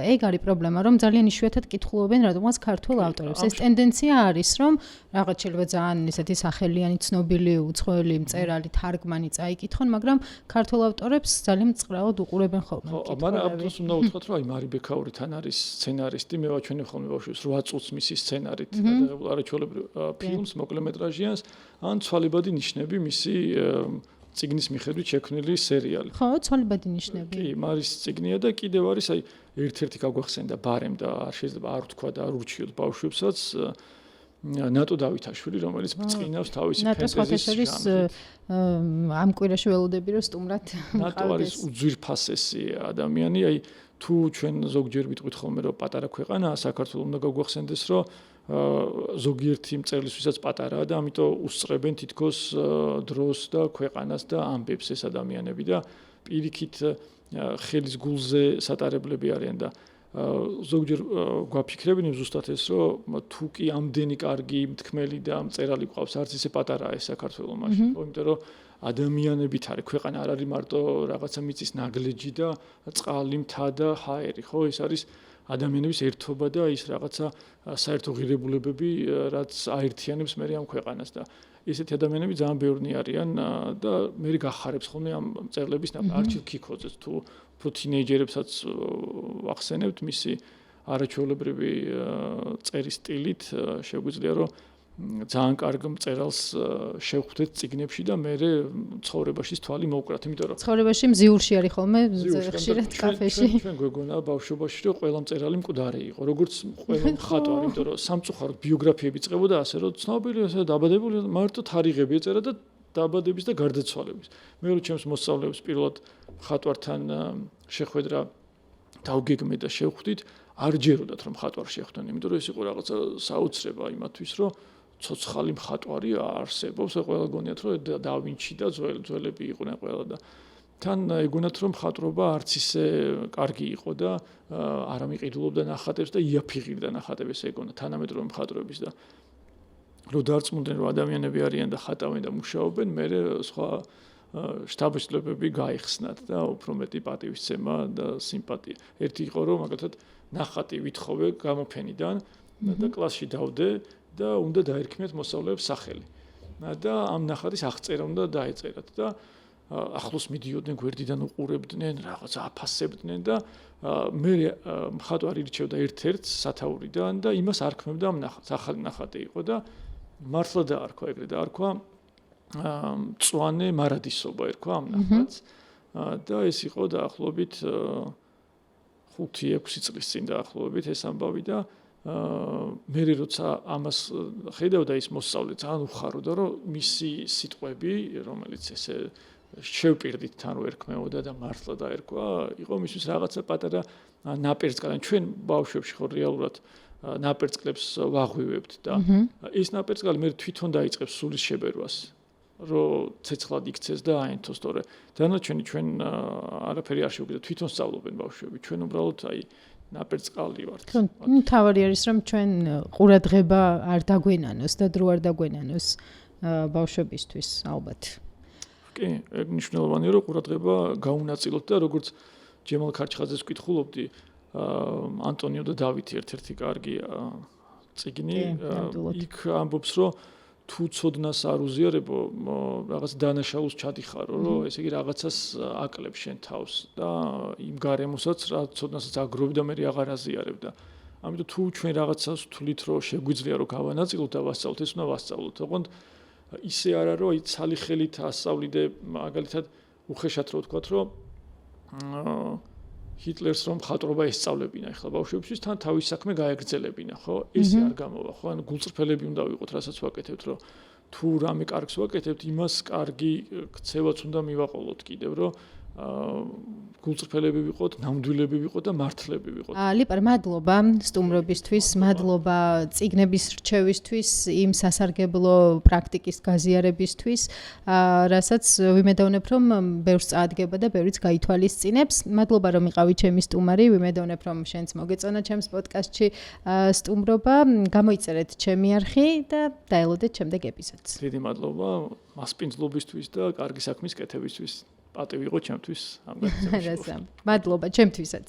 ეგ არის პრობლემა, რომ ძალიან იშვიათად კითხულობენ რადგანაც ქართულ ავტორებს. ეს ტენდენცია არის, რომ რაღაც შეიძლება ძალიან ესეთი სახელიანი ცნობილი უცხოელი მწერალი თარგმანი წაიკითხონ, მაგრამ ქართულ ავტორებს ძალიან მწყრაოდ უყურებენ ხოლმე. ეს უნდა უთხრათ რომ აი მარი ბექაური თან არის სცენარისტი მე ვაჩვენებ ხოლმე ბავშვებს 8 წუთს მისი სცენარით გადაღებულ არაჩვეულებრივ ფილმს მოკლემეტრაჟიანს ან ცვალებადი ნიშნები მისი წიგნის მიხედვით შექმნილი სერიალი ხო ცვალებადი ნიშნები კი მარის წიგნია და კიდევ არის აი ერთ-ერთი გაგვახსენდა ბარემ და არ შეიძლება არ ვთქვა და არ ურჩიოთ ბავშვებსაც ნატო დავითაშვილი რომელიც წინავს თავისი ფენტეზის ჟანრით ამ კვირაში ველოდები რომ სტუმრად ნატო არის უძვირფასესი ადამიანი აი თუ ჩვენ ზოგჯერ ვიტყვით ხოლმე რომ პატარა ქვეყანაა საქართველოს უნდა გაგვახსენდეს რომ ზოგიერთი მწერლისთვისაც პატარაა და ამიტომ უსწრებენ თითქოს დროს და ქვეყანას და ამბებს ეს ადამიანები და პირიქით ხელის გულზე სატარებლები არიან და ზოგჯერ გვაფიქრებინებ ზუსტად ეს რომ თუ კი ამდენი კარგი მთქმელი და მწერალი ყავს არც ისე პატარაა ეს საქართველოს მაშინ ხო იმიტომ რომ ადამიანებით არის ქვეყანა არ არის მარტო რაღაცა მიწის ნაგლეჯი და წყალი მთა და ჰაერი ხო ეს არის ადამიანების ერთობა და ის რაღაცა საერთო ღირებულებები რაც აერთიანებს მე ამ ქვეყანას და ესეთი ადამიანები ძალიან ბევრნი არიან და მე გახარებს ხოლმე ამ მწერლების არჩილ ქიქოძეს თუ უფრო თინეიჯერებსაც ვახსენებთ მისი არაჩვეულებრივი წერის სტილით შეგვიძლია რომ ძალიან კარგ მწერალს შევხვდეთ წიგნებში და მე ცხოვრებაში თვალი მოვკრათ, იმიტომ რომ ცხოვრებაში მზიურში არის ხოლმე ხშირად კაფეში. ჩვენ გვეგონა ბავშვობაში რომ ყველა მწერალი მკვდარი იყო, როგორც ყველა მხატვარი, იმიტომ რომ სამწუხაროდ ბიოგრაფიები წერებოდა ასე რომ ცნობილი ასე დაბადებული მარტო თარიღები ეწერა და დაბადების და გარდაცვალების. მე რო ჩემს მოსწავლეებს პირველად მხატვართან შეხვედრა დავგეგმე და შევხვდით, არ ჯეროდათ რომ მხატვარ შეხვდნენ, იმიტომ რომ ეს იყო რაღაცა საოცრება იმათვის, რომ ცოცხალი მხატვარი არსებობს, ყველა გონიათ რომ და ვინჩი და ძველები იყვნენ ყველა და თან ეგონათ რომ მხატვრობა არც ისე კარგი იყო და არ ამიყიდულობდა ნახატებს და იაფიღირდა ნახატებს ეგონა თანამედროვე მხატვრების და რო დარწმუნდნენ რომ ადამიანები არიან და ხატავენ და მუშაობენ, მე სხვა შტაბ-შტაბები გაიხსნათ და უფრო მეტი პატივისცემა და სიმპათია. ერთი იყო რომ მაგალითად ნახატი ვითხოვე გამოფენიდან და კლასში დავდე და უნდა დაერქმიათ მოსწავლეებს სახელი. და ამ ნახატის აღწერა უნდა დაეწერათ და ახლოს მიდიოდნენ გვერდიდან უყურებდნენ, რაღაცა აფასებდნენ და მე მხატვარი ირჩევდა ერთ-ერთს სათაურიდან და იმას არქმევდა ამ ნახატს. ახალი ნახატი იყო და მართლა დაარქვა ეგრე დაარქვა მწვანე მარადისობა ერქვა ამ ნახატს და ეს იყო დაახლოებით 5-6 წლის წინ დაახლოებით ეს ამბავი და მე როცა ამას ხედავდა ის მოსწავლე ძალიან უხაროდა რომ მისი სიტყვები რომელიც ესე შევპირდით თან რო ერქმეოდა და მართლა დაერქვა იყო მისთვის რაღაცა პატარა ნაპერწკლები ჩვენ ბავშვებში ხო რეალურად ნაპერწკლებს ვაღვივებთ და ეს ნაპერწკლები მე თვითონ დაიწყებს სულის შებერვას რომ ცეცხლად იქცეს და აენთოს თორე დანარჩენი ჩვენ არაფერი არ შევგვიძლია თვითონ სწავლობენ ბავშვები ჩვენ უბრალოდ აი ნაპერწკალი ვართ. თავარი არის რომ ჩვენ ყურადღება არ დაგვენანოს და დრო არ დაგვენანოს ბავშვებისთვის ალბათ. კი, ეგ მნიშვნელოვანია რომ ყურადღება გაუნაწილოთ და როგორც ჯემალ ქარჩხაძეს ვკითხულობდი, ანტონიო და დავითი ერთ-ერთი კარგი წიგნი, იქ ამბობს რომ თუ ცოდნას არ უზიარებო, რაღაც დანაშაულს ჩადიხარო, რომ ესე იგი რაღაცას აკლებ შენ თავს და იმ გარემოსაც რა ცოდნასაც აგროვებ და მე აღარ აზიარებ და ამიტომ თუ ჩვენ რაღაცას ვთვლით რომ შეგვიძლია რომ გავანაწილოთ და ვასწავლოთ, ეს უნდა ვასწავლოთ. ოღონდ ისე არა რომ აი ცალი ხელით ასწავლიდე, მაგალითად უხეშად რო ვთქვათ, რომ ჰიტლერს რომ მხატვრობა ესწავლებინა, ეხლა ბავშვებისთვის თან თავის საქმე გაეგრძელებინა, ხო? ესე არ გამოვა, ხო? ანუ გულწრფელები უნდა ვიყოთ, რასაც ვაკეთებთ, რომ თუ რამე კარგს ვაკეთებთ, იმას კარგი ქცევაც უნდა მივაყოლოთ კიდევ, რომ გულწრფელები ვიყოთ, ნამდვილები ვიყოთ და მართლები ვიყოთ. ლიპარ, მადლობა სტუმრობისთვის, მადლობა წიგნების რჩევისთვის, იმ სასარგებლო პრაქტიკის გაზიარებისთვის, რასაც ვიმედოვნებ, რომ ბევრს წაადგება და ბევრიც გაითვალისწინებს. მადლობა, რომ იყავით ჩემი სტუმარი, ვიმედოვნებ, რომ შენც მოგეწონა ჩემს პოდკასტში სტუმრობა. გამოიწერეთ ჩემი არხი და დაელოდეთ შემდეგ ეპიზოდს. დიდი მადლობა მასპინძლობისთვის და კარგი საქმის კეთებისთვის. პატივი იყო ჩემთვის ამ გაცემაში. მადლობა ჩემთვისაც.